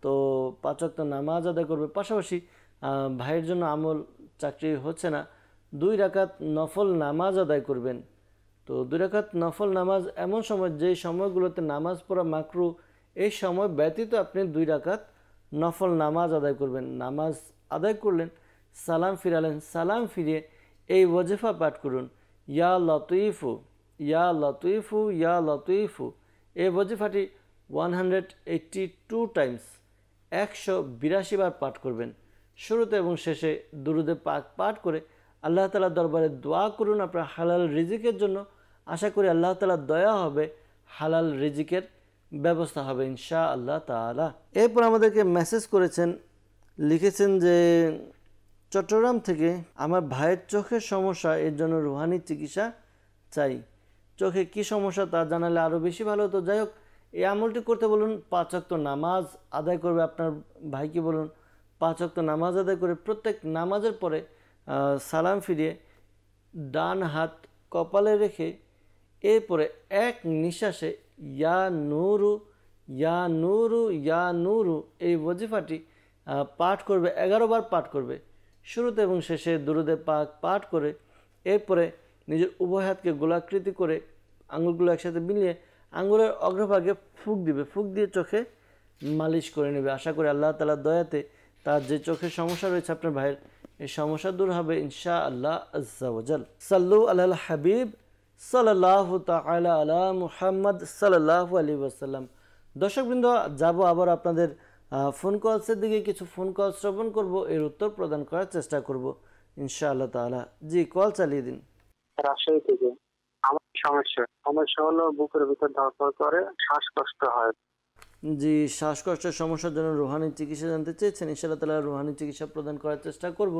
তো 5 ওয়াক্ত নামাজ আদায় করবে। পাশাপাশি ভাইয়ের জন্য আমল চাকরি হচ্ছে না, 2 রাকাত নফল নামাজ আদায় করবেন। তো 2 রাকাত নফল নামাজ এমন সময় যেই সময়গুলোতে নামাজ পড়া মাকরু, এই সময় ব্যতীত আপনি 2 রাকাত নফল নামাজ আদায় করবেন। নামাজ আদায় করলেন, সালাম ফিরালেন, সালাম ফিরিয়ে এই ওয়াজিফা পাঠ করুন, ইয়া লতীফু ইয়া লতীফু ইয়া লতীফু। এই ওয়াজিফাটি 182 টাইমস 182 বার পাঠ করবেন। শুরুতে এবং শেষে দুরুদে পাক পাঠ করে আল্লাহ তাআলার দরবারে দোয়া করুন আপনার হালাল রিজিকের জন্য। আশা করি আল্লাহ তাআলার দয়া হবে, হালাল রিজিকের ব্যবস্থা হবে ইনশাআল্লাহ তাআলা। এরপর আমাদেরকে মেসেজ করেছেন, লিখেছেন যে চট্টগ্রাম থেকে আমার ভাইয়ের চোখের সমস্যা, এর জন্য রুহানি চিকিৎসা চাই। চোখে কি সমস্যা তা জানালে আরও বেশি ভালো হতো। যাই হোক, এই আমলটি করতে বলুন, 5 ওয়াক্ত নামাজ আদায় করবে। আপনার ভাইকে বলুন 5 ওয়াক্ত নামাজ আদায় করে প্রত্যেক নামাজের পরে সালাম ফিরিয়ে ডান হাত কপালে রেখে এরপরে এক নিঃশ্বাসে ইয়া নূরু ইয়া নূরু ইয়া নূরু এই ওয়াজিফাটি পাঠ করবে। 11 বার পাঠ করবে। শুরুতে এবং শেষে দুরুদে পাক পাঠ করে এরপরে নিজের উভয় হাতকে গোলাকৃতি করে আঙুলগুলো একসাথে মিলিয়ে আঙুলের অগ্রভাগে ফুঁক দিবে। ফুঁক দিয়ে চোখে মালিশ করে নেবে। আশা করি আল্লাহ তাআলার দয়াতে তার যে চোখের সমস্যা রয়েছে আপনার ভাইয়ের, এই সমস্যা দূর হবে ইনশাআল্লাহ আজ্জা ওয়াজাল। সাল্লু আলাল হাবিব সাল্লাল্লাহু তাআলা আলা মুহাম্মদ সাল্লাল্লাহু আলাইহি ওয়াসাল্লাম। দর্শকবৃন্দ, যাব আবার আপনাদের ফোন কলসের দিকে। কিছু ফোন কল শ্রবণ করব, এর উত্তর প্রদান করার চেষ্টা করব ইনশাআল্লাহ তাআলা। জি, কল চালিয়ে দিন। রাজশাহী থেকে। আমার সমস্যা হলো বুকের ভিতর ধড়ফড় করে, শ্বাসকষ্ট হয়। জি, শ্বাসকষ্টের সমস্যার জন্য রুহানি চিকিৎসা জানতে চেয়েছেন। ইনশাআল্লাহ তাআলা রুহানি চিকিৎসা প্রদান করার চেষ্টা করব।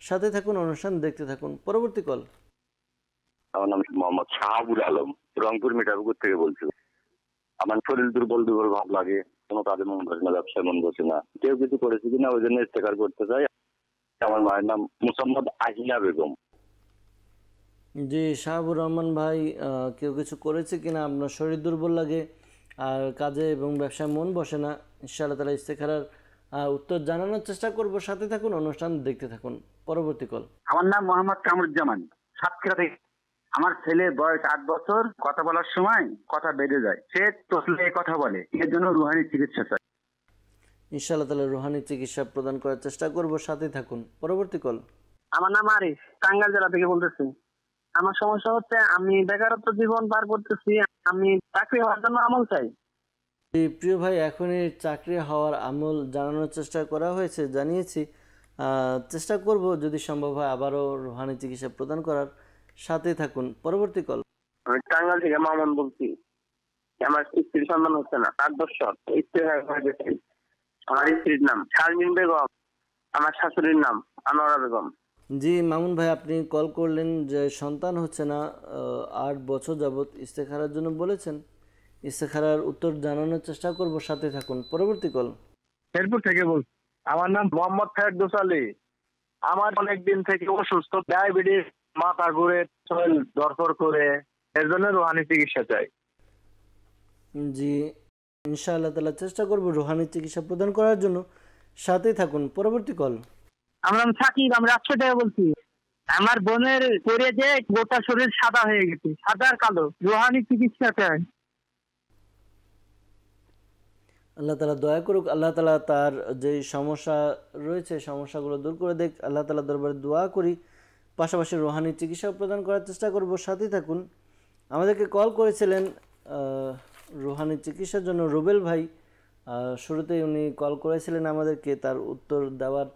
সাথে থাকুন, অনুষ্ঠান দেখতে থাকুন। পরবর্তী কল। আমার নাম মোহাম্মদ শাহাবুল আলম, রংপুর মিঠাপুকুর থেকে বলছি। আমার শরীর দুর্বল ভাব লাগে, কোনো কাজে মন বসে না, ব্যবসায় মন বসে না। কেউ কিছু করেছে কিনা ওই জন্য ইস্তেকার করতে চাই। আমার মায়ের নাম মুসাম্মদ আহিনা বেগম। জি, শাহাবুর রহমান ভাই, কেউ কিছু করেছে কিনা, আপনার শরীর দুর্বল লাগে আর কাজে এবং ব্যবসায় মন বসে না, ইনশাআল্লাহ তাআলা ইস্তেখারার উত্তর জানানোর চেষ্টা করব। সাথে থাকুন, অনুষ্ঠান দেখতে থাকুন। পরবর্তী কল। আমার নাম মোহাম্মদ কামরুজ্জামান, সাতক্ষীরা থেকে। আমার ছেলের বয়স 8 বছর। কথা বলার সময় কথা বেড়ে যায়, সে তোসলে কথা বলে। এর জন্য রুহানি চিকিৎসা চাই। ইনশাআল্লাহ তাআলা রুহানি চিকিৎসা প্রদান করার চেষ্টা করব। সাথে থাকুন। পরবর্তী কল। আমার নাম আরিফ, টাঙ্গাইল জেলা থেকে বলতেছি। আমার সমস্যা হচ্ছে আমি বেকারত্ব জীবন পার করতেছি, আমি চাকরি হওয়ার জন্য আমল চাই। প্রিয় ভাই, এখনই চাকরি হওয়ার আমল জানানোর চেষ্টা করা হয়েছে, জানিয়েছি। চেষ্টা করব যদি সম্ভব হয় আবারও রুহানি চিকিৎসা প্রদান করার। সাথে থাকুন। পরবর্তী কল। আমি টাঙ্গাইল থেকে মামুন বলছি। আমার স্ত্রীর সন্তান হচ্ছে না, 8 বছর। স্ত্রী আমার স্ত্রীর নাম শারমিন বেগম, আমার শাশুড়ির নাম আনোয়ারা বেগম। জি মামুন ভাই, আপনি কল করলেন যে সন্তান হচ্ছে না, 8 বছর যাবৎ ইস্তেখারার জন্য বলেছেন। ইস্তেখারার উত্তর জানানোর চেষ্টা করব। সাথে থাকুন। পরবর্তী কল। শেরপুর থেকে বলছি। আমার নাম মোহাম্মদ ফেরদৌস আলী। আমার অনেকদিন থেকে অসুস্থ, ডায়াবেটিস, মাথা ঘুরে, শরীর ধড়ফড় করে, এর জন্য রুহানি চিকিৎসা চাই। জি, ইনশাআল্লাহ তাআলা চেষ্টা করব রুহানি চিকিৎসা প্রদান করার জন্য। সাথে থাকুন। পরবর্তী কল। আমার নাম সাকিব, আমি রাজশাহী থেকে বলছি। আমার বোনের পরে যে গোটা শরীর সাদা হয়ে গেছে, সাদা আর কালো, রুহানি চিকিৎসা চাই। আল্লাহ তাআলা দয়া করুক, আল্লাহ তাআলা তার যে সমস্যা রয়েছে সমস্যাগুলো দূর করে দেখ। আল্লাহ তাআলা দরবারে দোয়া করি, পাশাপাশি রুহানি চিকিৎসা প্রদান করার চেষ্টা করব। সাথে থাকুন। আমাদেরকে কল করেছিলেন রুহানি চিকিৎসার জন্য রুবেল ভাই। শুরুতেই উনি কল করেছিলেন আমাদেরকে, তার উত্তর দেওয়ার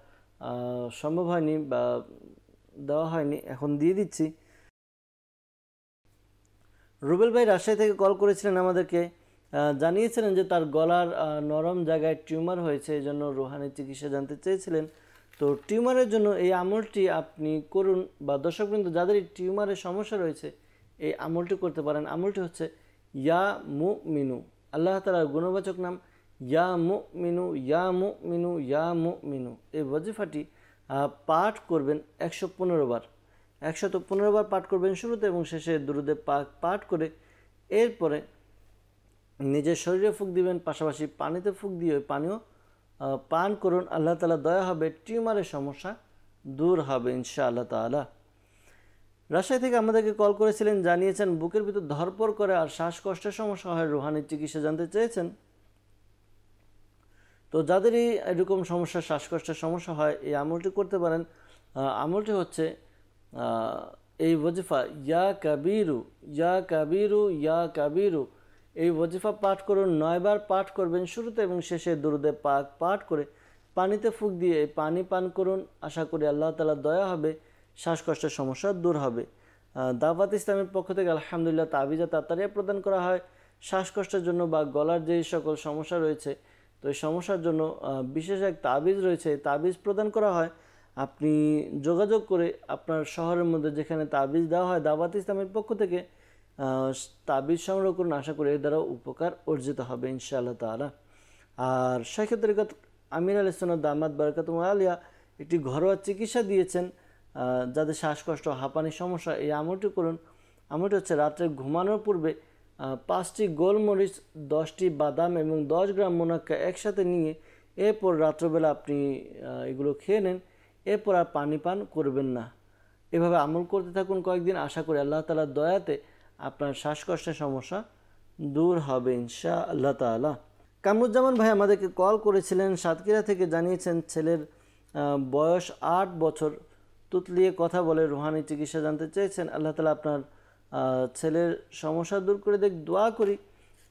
সম্ভব হয়নি বা দেওয়া হয়নি, এখন দিয়ে দিচ্ছি। রুবেল ভাই রাজশাহী থেকে কল করেছিলেন আমাদেরকে, জানিয়েছিলেন যে তার গলার নরম জায়গায় টিউমার হয়েছে, এই জন্য রুহানি চিকিৎসা জানতে চেয়েছিলেন। তো টিউমারের জন্য এই আমলটি আপনি করুন, বা দর্শকবৃন্দ যাদের এই টিউমারের সমস্যা রয়েছে এই আমলটি করতে পারেন। আমলটি হচ্ছে ইয়া মুমিনু। আল্লাহ তাআলার গুণবাচক নাম ইয়া মুমিনু ইয়া মুমিনু ইয়া মুমিনু। এই ওয়াজিফাটি পাঠ করবেন 115 বার, 115 বার পাঠ করবেন শুরুতে এবং শেষে দুরুদে পাক পাঠ করে এরপরে নিজের শরীরে ফুঁক দিবেন, পাশাপাশি পানিতে ফুঁক দিয়ে ওই পানিও পান করুন। আল্লাহ তাআলা দয়া হবে, টিউমারের সমস্যা দূর হবে ইনশাআল্লাহ তাআলা। রাজশাহী থেকে আমাদেরকে কল করেছিলেন, জানিয়েছেন বুকের ভিতর ধরপড় করে আর শ্বাসকষ্টের সমস্যা হয়, রুহানি চিকিৎসা জানতে চেয়েছেন। তো যাদেরই এরকম সমস্যা, শ্বাসকষ্টের সমস্যা হয়, এই আমলটি করতে পারেন। আমলটি হচ্ছে এই ওয়াজিফা ইয়া কাবিরু ইয়া কাবিরু ইয়া কাবিরু, এই ওয়াজিফা পাঠ করুন, 9 বার পাঠ করবেন শুরুতে এবং শেষে দুরুদে পাক পাঠ করে পানিতে ফুঁক দিয়ে পানি পান করুন। আশা করি আল্লাহ তাআলা দয়া হবে, শ্বাসকষ্টের সমস্যা দূর হবে। দাওয়াত ইসলামের পক্ষ থেকে আলহামদুলিল্লাহ তাবিজা তাড়াতাড়ি প্রদান করা হয় শ্বাসকষ্টের জন্য বা গলার যেই সকল সমস্যা রয়েছে, তো এই সমস্যার জন্য বিশেষ এক তাবিজ রয়েছে, তাবিজ প্রদান করা হয়। আপনি যোগাযোগ করে আপনার শহরের মধ্যে যেখানে তাবিজ দেওয়া হয় দাওয়াত ইসলামের পক্ষ থেকে তাবিজ সংগ্রহ করুন। আশা করি এর দ্বারা উপকার অর্জিত হবে ইনশাআল্লাহ তাআলা। আর শাইখ তরিকত আমির আলী সুন্নাত দামাত বারাকাতুহুল আলিয়া একটি ঘরোয়া চিকিৎসা দিয়েছেন যাদের শ্বাসকষ্ট, হাঁপানির সমস্যা। এই আমলটি করুন। আমলটি হচ্ছে রাত্রে ঘুমানোর পূর্বে 5টি গোলমরিচ, 10টি বাদাম এবং 10 গ্রাম মুনাক্কা একসাথে নিয়ে এরপর রাত্রবেলা আপনি এগুলো খেয়ে নেন, এরপর আর পানি পান করবেন না। এভাবে আমল করতে থাকুন কয়েকদিন। আশা করি আল্লাহ তাআলার দয়াতে আপনার শ্বাসকষ্টের সমস্যা দূর হবে ইনশাআল্লাহ তাআলা। কামরুজ্জামান ভাই আমাদেরকে কল করেছিলেন সাতক্ষীরা থেকে, জানিয়েছেন ছেলের বয়স 8 বছর, তুতলিয়ে কথা বলে, রুহানি চিকিৎসা জানতে চেয়েছেন। আল্লাহ তাআলা আপনার ছেলের সমস্যা দূর করে দেখ, দোয়া করি।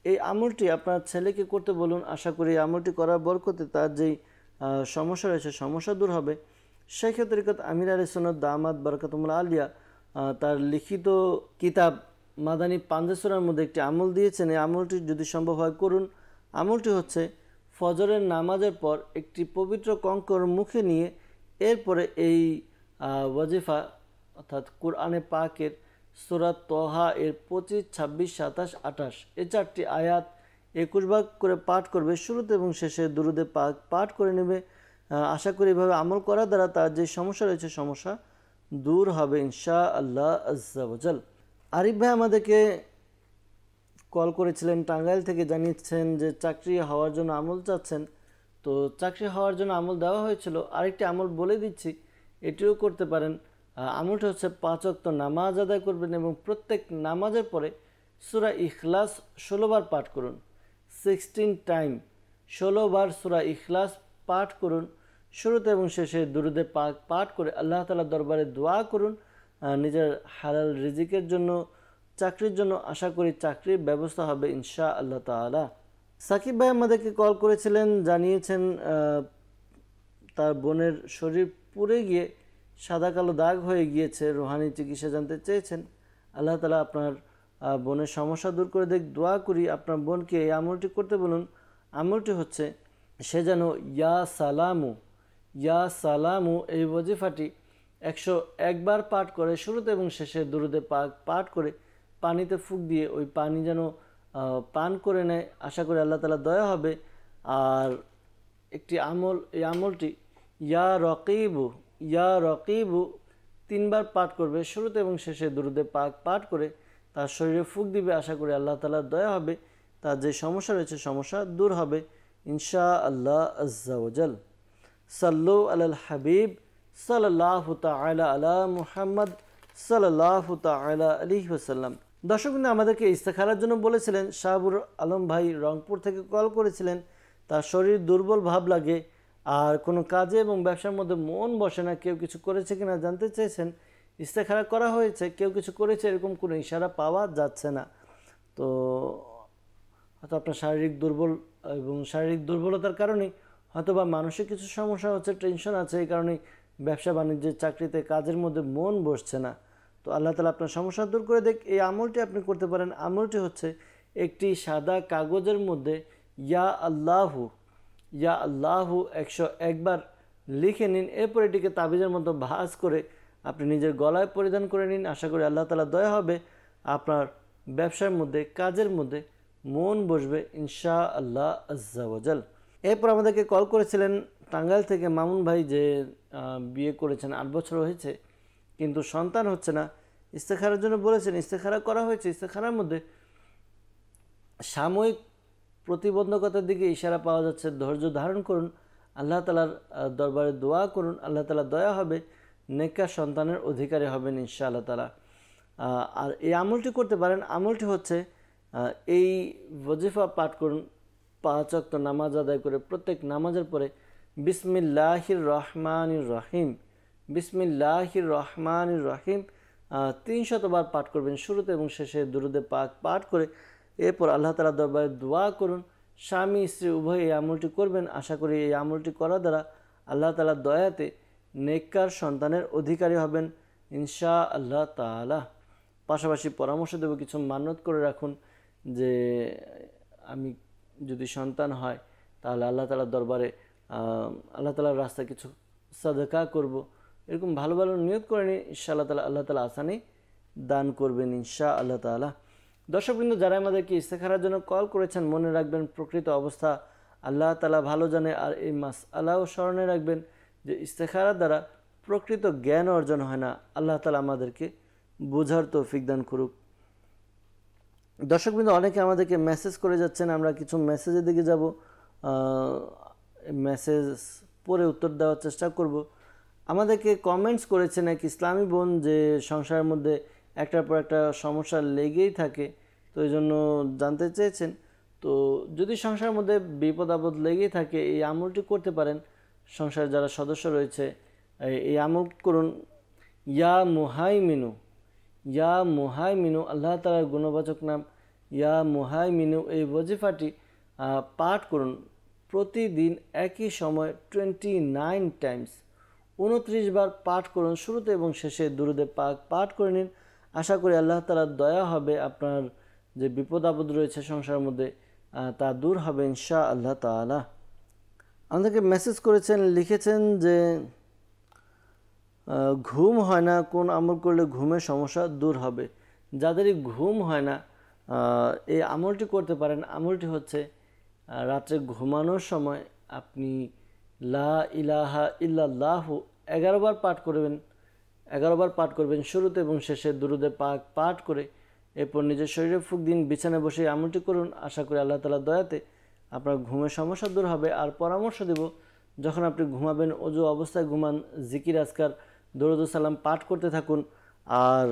এই আমলটি আপনার ছেলেকে করতে বলুন। আশা করি এই আমলটি করার বরকতে তার যেই সমস্যা রয়েছে সমস্যা দূর হবে। শাইখ তরিকত আমির আলী সুন্নাত দামাত বারাকাতুহুল আলিয়া তার লিখিত কিতাব মাদানী পাঞ্জেসুরার মধ্যে একটি আমল দিয়েছেন। এই আমলটি যদি সম্ভব হয় করুন। আমলটি হচ্ছে ফজরের নামাজের পর একটি পবিত্র কঙ্কর মুখে নিয়ে এরপরে এই ওয়াজিফা অর্থাৎ কুরআনে পাকের সূরা তহা এর 25, 26, 27, 28 এই 4টি আয়াত 21 বার করে পাঠ করবে শুরুতে এবং শেষে দুরুদে পাক পাঠ করে নেবে। আশা করি এভাবে আমল করার দ্বারা তার যে সমস্যা রয়েছে সমস্যা দূর হবে ইনশাআল্লাহ আজ্জা ওয়াজাল। আরিফ ভাই আমাদেরকে কল করেছিলেন টাঙ্গাইল থেকে, জানিয়েছেন যে চাকরি হওয়ার জন্য আমল চাচ্ছেন। তো চাকরি হওয়ার জন্য আমল দেওয়া হয়েছিল, আরেকটি আমল বলে দিচ্ছি, এটিও করতে পারেন। আমলটা হচ্ছে 5 ওয়াক্ত নামাজ আদায় করবেন এবং প্রত্যেক নামাজের পরে সূরা ইখলাস 16 বার পাঠ করুন। 16 টাইম 16 বার সূরা ইখলাস পাঠ করুন শুরুতে এবং শেষে দুরুদে পাক পাঠ করে আল্লাহ তাআলার দরবারে দোয়া করুন নিজের হালাল রিজিকের জন্য, চাকরির জন্য। আশা করি চাকরির ব্যবস্থা হবে ইনশাআল্লাহ তাআলা। সাকিব ভাই আমাদেরকে কল করেছিলেন, জানিয়েছেন তার বোনের শরীর পুড়ে গিয়ে সাদা কালো দাগ হয়ে গিয়েছে, রুহানি চিকিৎসা জানতে চেয়েছেন। আল্লাহ তাআলা আপনার বোনের সমস্যা দূর করে দেখ, দোয়া করি। আপনার বোনকে এই আমলটি করতে বলুন। আমলটি হচ্ছে সে যেন ইয়া সালামু ইয়া সালামু এই ওয়াজিফাটি 101 বার পাঠ করে শুরুতে এবং শেষে দুরুদে পাক পাঠ করে পানিতে ফুঁক দিয়ে ওই পানি যেন পান করে নেয়। আশা করি আল্লাহ তাআলা দয়া হবে। আর একটি আমল, এই আমলটি ইয়া রকিবু 3 বার পাঠ করবে শুরুতে এবং শেষে দুরুদে পাক পাঠ করে তার শরীরে ফুঁক দিবে। আশা করি আল্লাহ তাআলার দয়া হবে, তার যে সমস্যা রয়েছে সমস্যা দূর হবে ইনশাআল্লাহ আজ্জা ওয়াজাল। সাল্লু আলাল হাবিব সাল্লাল্লাহু তাআলা আলা মুহাম্মদ সাল্লাল্লাহু তাআলা আলাইহি ওয়াসাল্লাম। দর্শকবৃন্দ আমাদেরকে ইস্তেখারার জন্য বলেছিলেন। শাহাবুর আলম ভাই রংপুর থেকে কল করেছিলেন, তার শরীর দুর্বল ভাব লাগে আর কোনো কাজে এবং ব্যবসার মধ্যে মন বসে না, কেউ কিছু করেছে কিনা জানতে চেয়েছেন। ইস্তেখারা করা হয়েছে, কেউ কিছু করেছে এরকম কোনো ইশারা পাওয়া যাচ্ছে না। তো হয়তো আপনার শারীরিক দুর্বলতার কারণেই হয়তো বা মানসিক কিছু সমস্যা হচ্ছে, টেনশন আছে, এই কারণেই ব্যবসা বাণিজ্যের চাকরিতে কাজের মধ্যে মন বসছে না। তো আল্লাহ তাআলা আপনার সমস্যা দূর করে দেখ, এই আমলটি আপনি করতে পারেন। আমলটি হচ্ছে একটি সাদা কাগজের মধ্যে ইয়া আল্লাহু 101 বার লিখে নিন, এরপর এটিকে তাবিজের মতো ভাঁজ করে আপনি নিজের গলায় পরিধান করে নিন। আশা করি আল্লাহ তাআলা দয়া হবে, আপনার ব্যবসার মধ্যে কাজের মধ্যে মন বসবে ইনশা আল্লাহ আজ্জা ওয়াজাল। এরপর আমাদেরকে কল করেছিলেন টাঙ্গাইল থেকে মামুন ভাই, যে বিয়ে করেছেন 8 বছর হয়েছে কিন্তু সন্তান হচ্ছে না। ইস্তেখারার জন্য বলেছেন, ইস্তেখারা করা হয়েছে, ইস্তেখারার মধ্যে সাময়িক প্রতিবন্ধকতার দিকে ইশারা পাওয়া যাচ্ছে। ধৈর্য ধারণ করুন, আল্লাহ তালার দরবারে দোয়া করুন, আল্লাহ তালা দয়া হবে, নেককার সন্তানের অধিকারী হবেন ইনশাআল্লাহ তালা। আর এই আমলটি করতে পারেন। আমলটি হচ্ছে এই ওয়াজিফা পাঠ করুন 5 ওয়াক্ত নামাজ আদায় করে, প্রত্যেক নামাজের পরে বিসমিল্লাহির রহমানির রহিম, বিসমিল্লাহির রহমানির রহিম 300 বার পাঠ করবেন শুরুতে এবং শেষে দুরুদে পাক পাঠ করে। এরপর আল্লাহ তাআলার দরবারে দোয়া করুন। স্বামী স্ত্রী উভয় এই আমলটি করবেন। আশা করি এই আমলটি করার দ্বারা আল্লাহ তাআলার দয়াতে নেককার সন্তানের অধিকারী হবেন ইনশা আল্লাহ তাআলা। পাশাপাশি পরামর্শ দেব, কিছু মান্যত করে রাখুন যে আমি যদি সন্তান হয় তাহলে আল্লাহ তাআলার দরবারে আল্লাহ তাআলার রাস্তায় কিছু সাদকা করব। এরকম ভালো ভালো নিয়ত করে নিন, ইনশাআল্লাহ তাআলা আল্লাহ তাআলা আসানি দান করবেন ইনশা আল্লাহ তাআলা। দর্শকবৃন্দ, যারা আমাদেরকে ইস্তেখারার জন্য কল করেছেন, মনে রাখবেন প্রকৃত অবস্থা আল্লাহ তাআলা ভালো জানে। আর এই মাসআলাও স্মরণে রাখবেন যে ইস্তেখারার দ্বারা প্রকৃত জ্ঞান অর্জন হয় না। আল্লাহ তাআলা আমাদেরকে বোঝার তৌফিক দান করুক। দর্শকবৃন্দ, অনেকে আমাদেরকে মেসেজ করে যাচ্ছেন, আমরা কিছু মেসেজের দিকে যাব, মেসেজ পড়ে উত্তর দেওয়ার চেষ্টা করব। আমাদেরকে কমেন্টস করেছেন এক ইসলামী বোন যে সংসারের মধ্যে একটার পর একটা সমস্যা লেগেই থাকে, তো এই জন্য জানতে চেয়েছেন। তো যদি সংসারের মধ্যে বিপদ আপদ লেগেই থাকে, এই আমলটি করতে পারেন। সংসারের যারা সদস্য রয়েছে এই আমল করুন। ইয়া মুহাইমিনু, ইয়া মুহাইমিনু, আল্লাহ তাআলার গুণবাচক নাম ইয়া মুহাইমিনু, এই ওয়াজিফাটি পাঠ করুন প্রতিদিন একই সময় 29 টাইমস, 29 বার পাঠ করুন। শুরুতে এবং শেষে দুরুদে পাক পাঠ করে নিন। আশা করি আল্লাহ তাআলার দয়া হবে, আপনার যে বিপদ আপদ রয়েছে সংসারের মধ্যে তা দূর হবে ইনশা আল্লাহ তাআলা। আমাদেরকে মেসেজ করেছেন, লিখেছেন যে ঘুম হয় না, কোন আমল করলে ঘুমের সমস্যা দূর হবে। যাদেরই ঘুম হয় না এই আমলটি করতে পারেন। আমলটি হচ্ছে রাত্রে ঘুমানোর সময় আপনি লা ইলাহা ইল্লাল্লাহু 11 বার পাঠ করবেন। 11 বার পাঠ করবেন শুরুতে এবং শেষে দুরুদে পাক পাঠ করে। এরপর নিজের শরীরে ফুঁক দিন, বিছানায় বসে আমলটি করুন। আশা করি আল্লাহ তাআলার দয়াতে আপনার ঘুমের সমস্যা দূর হবে। আর পরামর্শ দেব, যখন আপনি ঘুমাবেন ওযু অবস্থায় ঘুমান, জিকির আজকার দরুদ ও সালাম পাঠ করতে থাকুন আর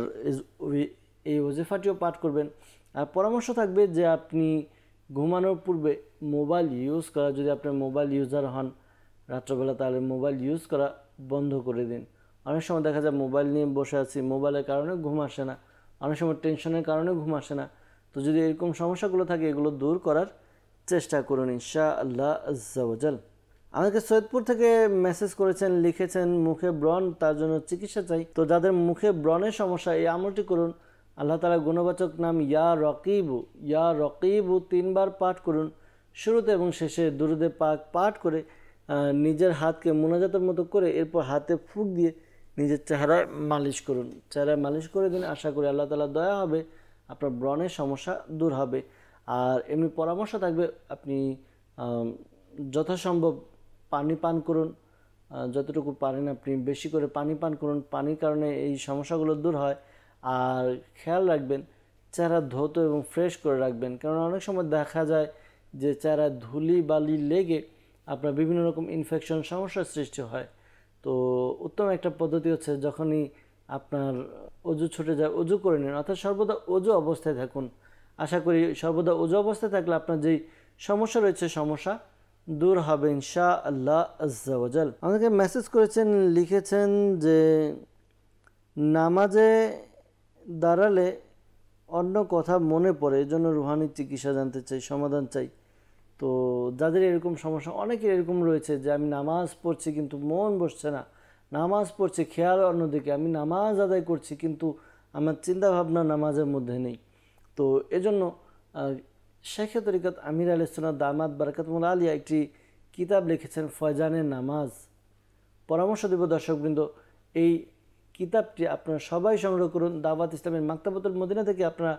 এই ওয়াজিফাটিও পাঠ করবেন। আর পরামর্শ থাকবে যে আপনি ঘুমানোর পূর্বে মোবাইল ইউজ করা, যদি আপনি মোবাইল ইউজার হন রাত্রবেলা, তাহলে মোবাইল ইউজ করা বন্ধ করে দিন। অনেক সময় দেখা যায় মোবাইল নিয়ে বসে আছি, মোবাইলের কারণে ঘুম আসে না, অনেক সময় টেনশনের কারণে ঘুম আসে না। তো যদি এরকম সমস্যাগুলো থাকে, এগুলো দূর করার চেষ্টা করুন ইনশা আল্লাহ আজ্জা ওয়াজাল। আমাকে সৈয়দপুর থেকে মেসেজ করেছেন, লিখেছেন মুখে ব্রণ, তার জন্য চিকিৎসা চাই। তো যাদের মুখে ব্রণের সমস্যা, এই আমলটি করুন। আল্লাহ তাআলার গুণবাচক নাম ইয়া রকিবু, ইয়া রকিবু 3 বার পাঠ করুন শুরুতে এবং শেষে দুরুদে পাক পাঠ করে। নিজের হাতকে মুনাজাতের মতো করে এরপর হাতে ফুঁক দিয়ে নিজের চেহারায় মালিশ করুন। চেহারায় মালিশ করে দিন। আশা করি আল্লাহ তাআলার দয়া হবে, আপনার ব্রণের সমস্যা দূর হবে। আর এমনি পরামর্শ থাকবে, আপনি যথাসম্ভব পানি পান করুন, যতটুকু পারেন আপনি বেশি করে পানি পান করুন। পানির কারণে এই সমস্যাগুলো দূর হয়। আর খেয়াল রাখবেন চেহারা ধৌত এবং ফ্রেশ করে রাখবেন, কারণ অনেক সময় দেখা যায় যে চেহারায় ধুলি বালি লেগে আপনার বিভিন্ন রকম ইনফেকশন সমস্যার সৃষ্টি হয়। তো উত্তম একটা পদ্ধতি হচ্ছে, যখনই আপনার অজু ছুটে যায় অজু করে নিন, অর্থাৎ সর্বদা অজু অবস্থায় থাকুন। আশা করি সর্বদা অজু অবস্থায় থাকলে আপনার যেই সমস্যা রয়েছে সমস্যা দূর হবে ইনশা আল্লাহ আজ্জা ওয়াজাল। আমাদেরকে মেসেজ করেছেন, লিখেছেন যে নামাজে দাঁড়ালে অন্য কথা মনে পড়ে, এই জন্য রুহানি চিকিৎসা জানতে চাই, সমাধান চাই। তো যাদের এরকম সমস্যা, অনেকের এরকম রয়েছে যে আমি নামাজ পড়ছি কিন্তু মন বসছে না, নামাজ পড়ছি খেয়াল অন্যদিকে, আমি নামাজ আদায় করছি কিন্তু আমার চিন্তাভাবনা নামাজের মধ্যে নেই। তো এজন্য শেখে তরিকত আমির আলাইহিস সালাম দামাত বারাকাতুহুল আলিয়া একটি কিতাব লিখেছেন, ফয়জানের নামাজ। পরামর্শ দেব দর্শকবৃন্দ, এই কিতাবটি আপনারা সবাই সংগ্রহ করুন। দাওয়াত ইসলামের মাকতাবাতুল মদিনা থেকে আপনারা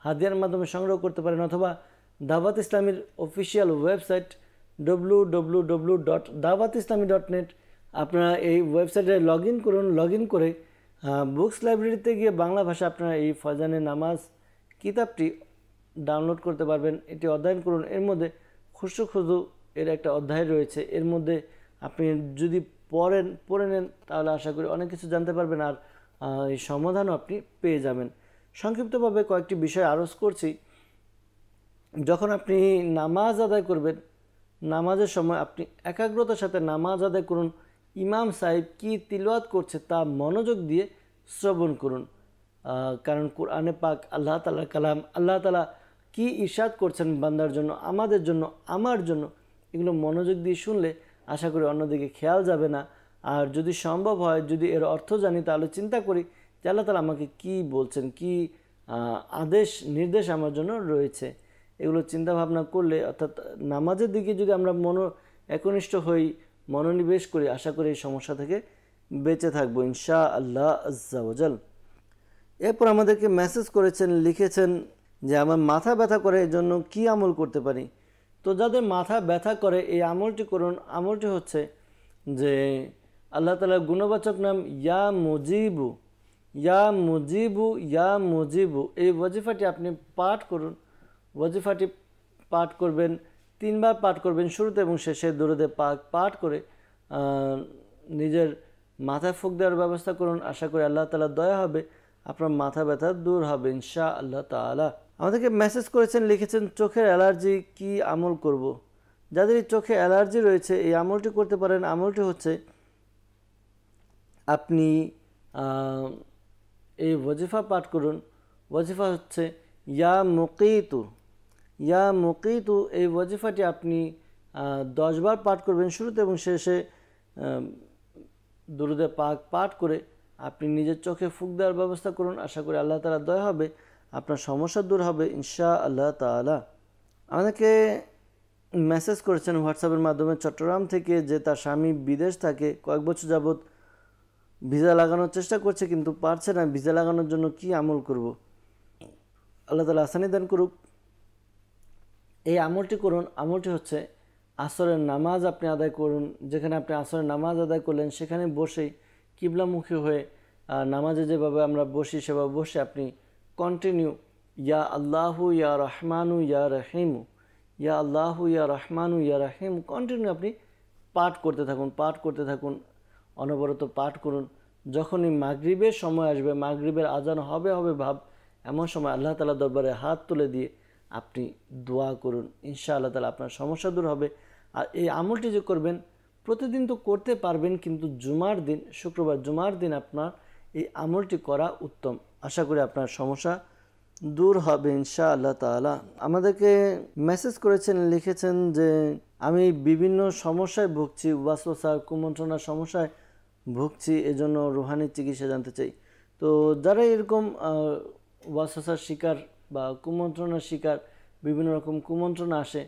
হাদিয়ার মাধ্যমে সংগ্রহ করতে পারেন, অথবা দাওয়াত ইসলামীর অফিসিয়াল ওয়েবসাইট www.dawatislami.net। আপনারা এই ওয়েবসাইটে লগ ইন করুন। লগ ইন করে বুকস লাইব্রেরিতে গিয়ে বাংলা ভাষা আপনারা এই ফয়জানে নামাজ কিতাবটি ডাউনলোড করতে পারবেন। এটি অধ্যয়ন করুন। এর মধ্যে খুশু খুজু এর একটা অধ্যায় রয়েছে। এর মধ্যে আপনি যদি পড়ে নেন তাহলে আশা করি অনেক কিছু জানতে পারবেন, আর এই সমাধানও আপনি পেয়ে যাবেন। সংক্ষিপ্তভাবে কয়েকটি বিষয় আরজ করছি। যখন আপনি নামাজ আদায় করবেন, নামাজের সময় আপনি একাগ্রতার সাথে নামাজ আদায় করুন। ইমাম সাহেব কি তিলাওয়াত করছে তা মনোযোগ দিয়ে শ্রবণ করুন, কারণ কোরআনে পাক আল্লাহ তাআলার কালাম। আল্লাহ তাআলা কি ইরশাদ করছেন বান্দার জন্য, আমাদের জন্য, আমার জন্য, এগুলো মনোযোগ দিয়ে শুনলে আশা করি অন্যদিকে খেয়াল যাবে না। আর যদি সম্ভব হয়, যদি এর অর্থ জানি, তাহলে চিন্তা করি যে আল্লাহ তাআলা আমাকে কি বলছেন, কি আদেশ নির্দেশ আমার জন্য রয়েছে। এগুলো চিন্তা ভাবনা করলে, অর্থাৎ নামাজের দিকে যদি আমরা একনিষ্ঠ হই, মনোনিবেশ করি, আশা করি এই সমস্যা থেকে বেঁচে থাকবো ইনশাআল্লাহ আজ্জা ওয়াজাল। এরপর আমাদেরকে মেসেজ করেছেন, লিখেছেন যে আমার মাথা ব্যথা করে, এর জন্য কি আমল করতে পারি। তো যাদের মাথা ব্যথা করে এই আমলটি করুন। আমলটি হচ্ছে যে আল্লাহ তাআলার গুণবাচক নাম ইয়া মুজিবু, ইয়া মুজিবু, ইয়া মুজিবু, এই ওয়াজিফাটি আপনি পাঠ করুন। ওয়াজিফাটি পাঠ করবেন, 3 বার পাঠ করবেন, শুরুতে এবং শেষে দুরূদে পাক পাঠ করে নিজের মাথায় ফুঁক দেওয়ার ব্যবস্থা করুন। আশা করি আল্লাহ তাআলার দয়া হবে, আপনার মাথা ব্যথা দূর হবে ইনশাআল্লাহ তাআলা। আমাদেরকে মেসেজ করেছেন, লিখেছেন চোখের অ্যালার্জি, কি আমল করব। যাদের এই চোখে অ্যালার্জি রয়েছে এই আমলটি করতে পারেন। আমলটি হচ্ছে আপনি এই ওয়াজিফা পাঠ করুন। ওয়াজিফা হচ্ছে ইয়া মুকিতু, ইয়া মুকিতু, এই ওয়াজিফাটি আপনি 10 বার পাঠ করবেন, শুরুতে এবং শেষে দুরূদে পাক পাঠ করে আপনি নিজের চোখে ফুঁক দেওয়ার ব্যবস্থা করুন। আশা করি আল্লাহ তাআলার দয়া হবে, আপনার সমস্যা দূর হবে ইনশাআল্লাহ তাআলা। আমাদেরকে মেসেজ করেছেন হোয়াটসঅ্যাপের মাধ্যমে চট্টগ্রাম থেকে, যে তার স্বামী বিদেশ থাকে, কয়েক বছর যাবৎ ভিসা লাগানোর চেষ্টা করছে কিন্তু পারছে না। ভিসা লাগানোর জন্য কি আমল করব। আল্লাহ তাআলা আসানি দান করুক। এই আমলটি করুন। আমলটি হচ্ছে আসরের নামাজ আপনি আদায় করুন। যেখানে আপনি আসরের নামাজ আদায় করলেন সেখানে বসেই কিবলামুখী হয়ে নামাজে যেভাবে আমরা বসি সেভাবে বসে আপনি কন্টিনিউ ইয়া আল্লাহু ইয়া রহমানু ইয়া রহিমু, ইয়া আল্লাহু ইয়া রহমানু ইয়া রহিম কন্টিনিউ আপনি পাঠ করতে থাকুন, পাঠ করতে থাকুন, অনবরত পাঠ করুন। যখনই মাগরিবের সময় আসবে, মাগরিবের আজান হবে ভাব, এমন সময় আল্লাহ তাআলার দরবারে হাত তুলে দিয়ে আপনি দোয়া করুন। ইনশাআল্লাহ তাআলা আপনার সমস্যা দূর হবে। আর এই আমলটি যে করবেন প্রতিদিন তো করতে পারবেন, কিন্তু জুমার দিন, শুক্রবার জুমার দিন আপনার এই আমলটি করা উত্তম। আশা করি আপনার সমস্যা দূর হবে ইনশাআল্লাহ তাআলা। আমাদেরকে মেসেজ করেছেন, লিখেছেন যে আমি বিভিন্ন সমস্যায় ভুগছি, ওয়াসওয়াসার কুমন্ত্রণার সমস্যায় ভুগছি, এজন্য রুহানি চিকিৎসা জানতে চাই। তো যারা এরকম ওয়াসওয়াসার শিকার বা কুমন্ত্রণার শিকার, বিভিন্ন রকম কুমন্ত্রণা আসে,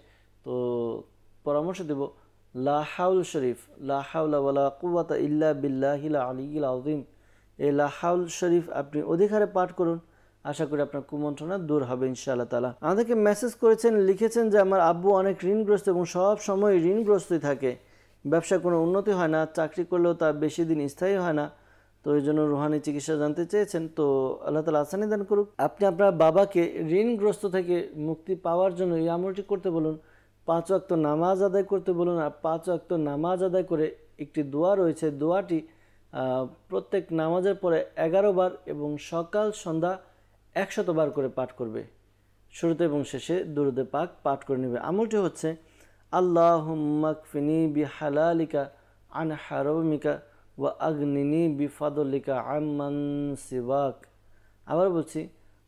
তো পরামর্শ দেব লা হাউল শরীফ, লা হাওলা ওয়ালা কুওয়াতা ইল্লা বিল্লাহিল আলিয়্যিল আযীম, এই লা হাউল শরীফ আপনি অধিক হারে পাঠ করুন। আশা করি আপনার কুমন্ত্রণা দূর হবে ইনশাআল্লাহ তাআলা। আমাদেরকে মেসেজ করেছেন, লিখেছেন যে আমার আব্বু অনেক ঋণগ্রস্ত এবং সব সময় ঋণগ্রস্তই থাকে, ব্যবসায় কোনো উন্নতি হয় না, চাকরি করলেও তা বেশি দিন স্থায়ী হয় না, তো এই জন্য রুহানি চিকিৎসা জানতে চেয়েছেন। তো আল্লাহ তাআলা আসানি দান করুক। আপনি আপনার বাবাকে ঋণগ্রস্ত থেকে মুক্তি পাওয়ার জন্য এই আমলটি করতে বলুন, 5 ওয়াক্ত নামাজ আদায় করতে বলুন। আর 5 ওয়াক্ত নামাজ আদায় করে একটি দোয়া রয়েছে, দোয়াটি প্রত্যেক নামাজের পরে 11 বার এবং সকাল সন্ধ্যা 100 বার করে পাঠ করবে। শুরুতে এবং শেষে দুরূদে পাক পাঠ করে নেবে। আমলটি হচ্ছে আল্লাহুম্মা কফিনি বিহালালিকা আন হারামিকা ওয়া আগনিনি বিফাদলিকা আম্মান সিওয়াক। আবার বলছি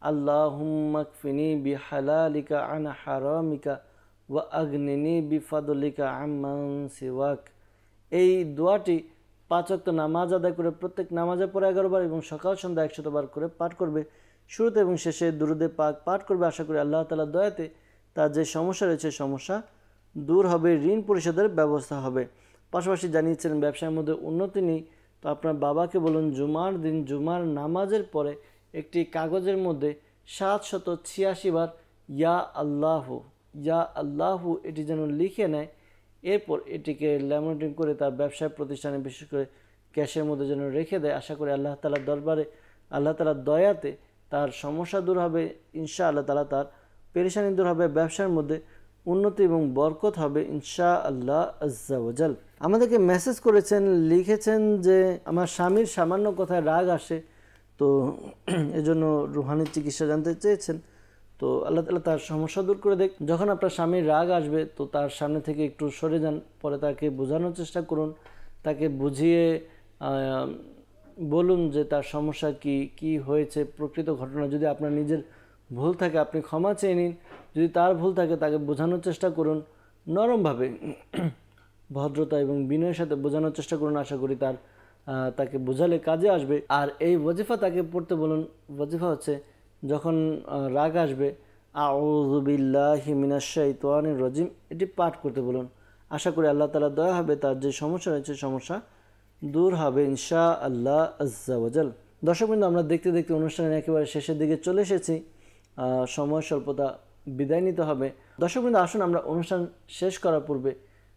আল্লাহুম্মা কফিনি বিহালালিকা আন হারামিকা ওয়া আগনিনি বিফাদলিকা আম্মান সিওয়াক। এই দোয়াটি 5 ওয়াক্ত নামাজ আদায় করে প্রত্যেক নামাজের পরে 11 বার এবং সকাল সন্ধ্যা 100 বার করে পাঠ করবে। শুরুতে এবং শেষে দুরূদে পাক পাঠ করবে। আশা করি আল্লাহ তাআলার দয়াতে তার যে সমস্যা রয়েছে সমস্যা দূর হবে, ঋণ পরিশোধের ব্যবস্থা হবে। পাশাপাশি জানিয়েছিলেন ব্যবসার মধ্যে উন্নতি নেই, তো আপনার বাবাকে বলুন জুমার দিন জুমার নামাজের পরে একটি কাগজের মধ্যে 786 বার ইয়া আল্লাহু ইয়া আল্লাহু এটি যেন লিখে নেয়, এরপর এটিকে ল্যামিনেটিং করে তার ব্যবসায় প্রতিষ্ঠানে বিশেষ করে ক্যাশের মধ্যে যেন রেখে দেয়। আশা করি আল্লাহ তাআলার দরবারে আল্লাহ তাআলার দয়াতে তার সমস্যা দূর হবে, ইনশাআল্লাহ তাআলা তার পেরেশানি দূর হবে, ব্যবসার মধ্যে উন্নতি এবং বরকত হবে ইনশাআল্লাহ আজ্জা ওয়াজাল। আমাদেরকে মেসেজ করেছেন, লিখেছেন যে আমার স্বামীর সামান্য কথায় রাগ আসে, তো এজন্য রুহানি চিকিৎসা জানতে চেয়েছেন। তো আল্লাহ তাআলা তার সমস্যা দূর করে দেখ। যখন আপনার স্বামীর রাগ আসবে তো তার সামনে থেকে একটু সরে যান, পরে তাকে বোঝানোর চেষ্টা করুন, তাকে বুঝিয়ে বলুন যে তার সমস্যা কি হয়েছে, প্রকৃত ঘটনা। যদি আপনার নিজের ভুল থাকে আপনি ক্ষমা চেয়ে নিন, যদি তার ভুল থাকে তাকে বোঝানোর চেষ্টা করুন নরমভাবে, ভদ্রতা এবং বিনয়ের সাথে বোঝানোর চেষ্টা করুন। আশা করি তাকে বোঝালে কাজে আসবে। আর এই ওয়াজিফা তাকে পড়তে বলুন। ওয়াজিফা হচ্ছে যখন রাগ আসবে আউযু বিল্লাহি মিনাশ শাইতানির রাজিম এটি পাঠ করতে বলুন। আশা করি আল্লাহ তাআলা দয়া হবে, তার যে সমস্যা রয়েছে সমস্যা দূর হবে ইনশাআল্লাহ আজ্জা ওয়াজাল। দর্শকবৃন্দ, আমরা দেখতে দেখতে অনুষ্ঠানের একেবারে শেষের দিকে চলে এসেছি। সময় স্বল্পতা, বিদায় নিতে হবে। দর্শকবৃন্দ, আসুন আমরা অনুষ্ঠান শেষ করার পূর্বে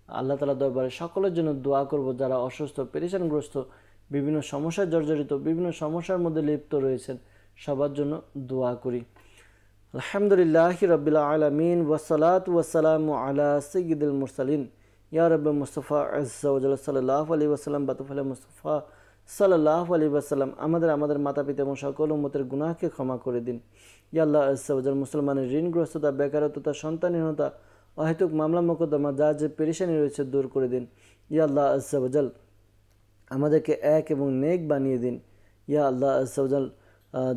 আল্লাহ তাআলার দরবারে সকলের জন্য দোয়া করব, যারা অসুস্থ, পেরেশানগ্রস্ত, বিভিন্ন সমস্যায় জর্জরিত, বিভিন্ন সমস্যার মধ্যে লিপ্ত রয়েছেন, সবার জন্য দোয়া করি। আলহামদুলিল্লাহি রাব্বিল আলামিন ওয়াসসালাতু ওয়াসসালামু আলা সাইয়্যিদিল মুরসালিন ইয়া রাব্বি মুস্তাফা আজ্জা ওয়াজাল সাল্লাল্লাহু আলাইহি ওয়াসাল্লাম বাতুফালে মুস্তাফা সাল্লাল্লাহু আলাইহি ওয়াসাল্লাম আমাদের মাতা পিতা এবং সকল উম্মতের গুনাহকে ক্ষমা করে দিন। ইয়া আল্লাহ আজ্জা ওয়াজাল মুসলমানের ঋণগ্রস্ততা, বেকারত্বতা, সন্তানহীনতা, অহেতুক মামলা মোকদ্দমা, যা যে পেরেশানি রয়েছে দূর করে দিন। ইয়া আল্লাহ আজ্জা ওয়াজাল আমাদেরকে এক এবং নেক বানিয়ে দিন। ইয়া আল্লাহ আজ্জা ওয়াজাল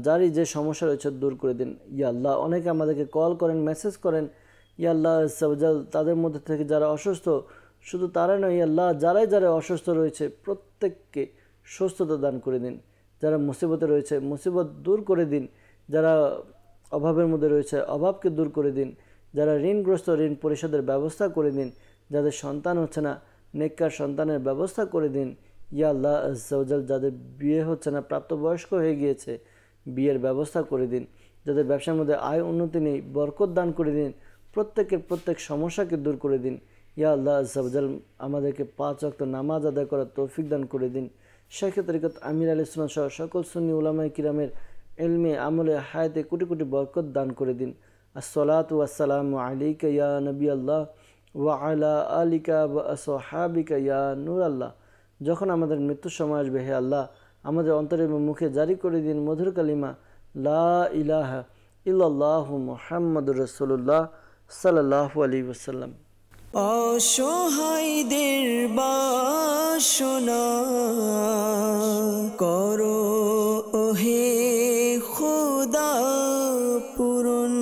যারই যে সমস্যা রয়েছে দূর করে দিন। ইয়া আল্লাহ অনেকে আমাদেরকে কল করেন, মেসেজ করেন। ইয়া আল্লাহ আজ্জা ওয়াজাল তাদের মধ্যে থেকে যারা অসুস্থ, শুধু তারাই নয়, ইয়া আল্লাহ যারা অসুস্থ রয়েছে প্রত্যেককে সুস্থতা দান করে দিন। যারা মুসিবতে রয়েছে মুসিবত দূর করে দিন। যারা অভাবের মধ্যে রয়েছে অভাবকে দূর করে দিন। যারা ঋণগ্রস্ত ঋণ পরিশোধের ব্যবস্থা করে দিন। যাদের সন্তান হচ্ছে না নেককার সন্তানের ব্যবস্থা করে দিন। ইয়া আল্লাহ আজ্জা ওয়াজাল যাদের বিয়ে হচ্ছে না, প্রাপ্তবয়স্ক হয়ে গিয়েছে, বিয়ের ব্যবস্থা করে দিন। যাদের ব্যবসার মধ্যে আয় উন্নতি নেই, বরকত দান করে দিন। প্রত্যেক সমস্যাকে দূর করে দিন। ইয়া আল্লাহ আজ্জা ওয়াজাল আমাদেরকে 5 ওয়াক্ত নামাজ আদায় করার তৌফিক দান করে দিন। শাইখ তরিকত আমির আলী সুন্নাত সহ সকল সুন্নি উলামায়ে কিরামের ইলমে আমলে হায়াতে কোটি কোটি বরকত দান করে দিন। আসসালাতু ওয়াসসালামু আলাইকা ইয়া নবী আল্লাহ ওয়া আলা আলিকা ওয়া আসহাবিকা ইয়া নূর আল্লাহ। যখন আমাদের মৃত্যুর সময় আসবে, হে আল্লাহ আমাদের অন্তরে এবং মুখে জারি করে দিন মধুর কালিমা লা ইলাহা ইল্লাল্লাহু মুহাম্মাদুর রাসূলুল্লাহ সাল্লাল্লাহু আলাইহি ওয়াসাল্লাম। অসহায়দের বাসনা করো ওহে খোদা পূরণ।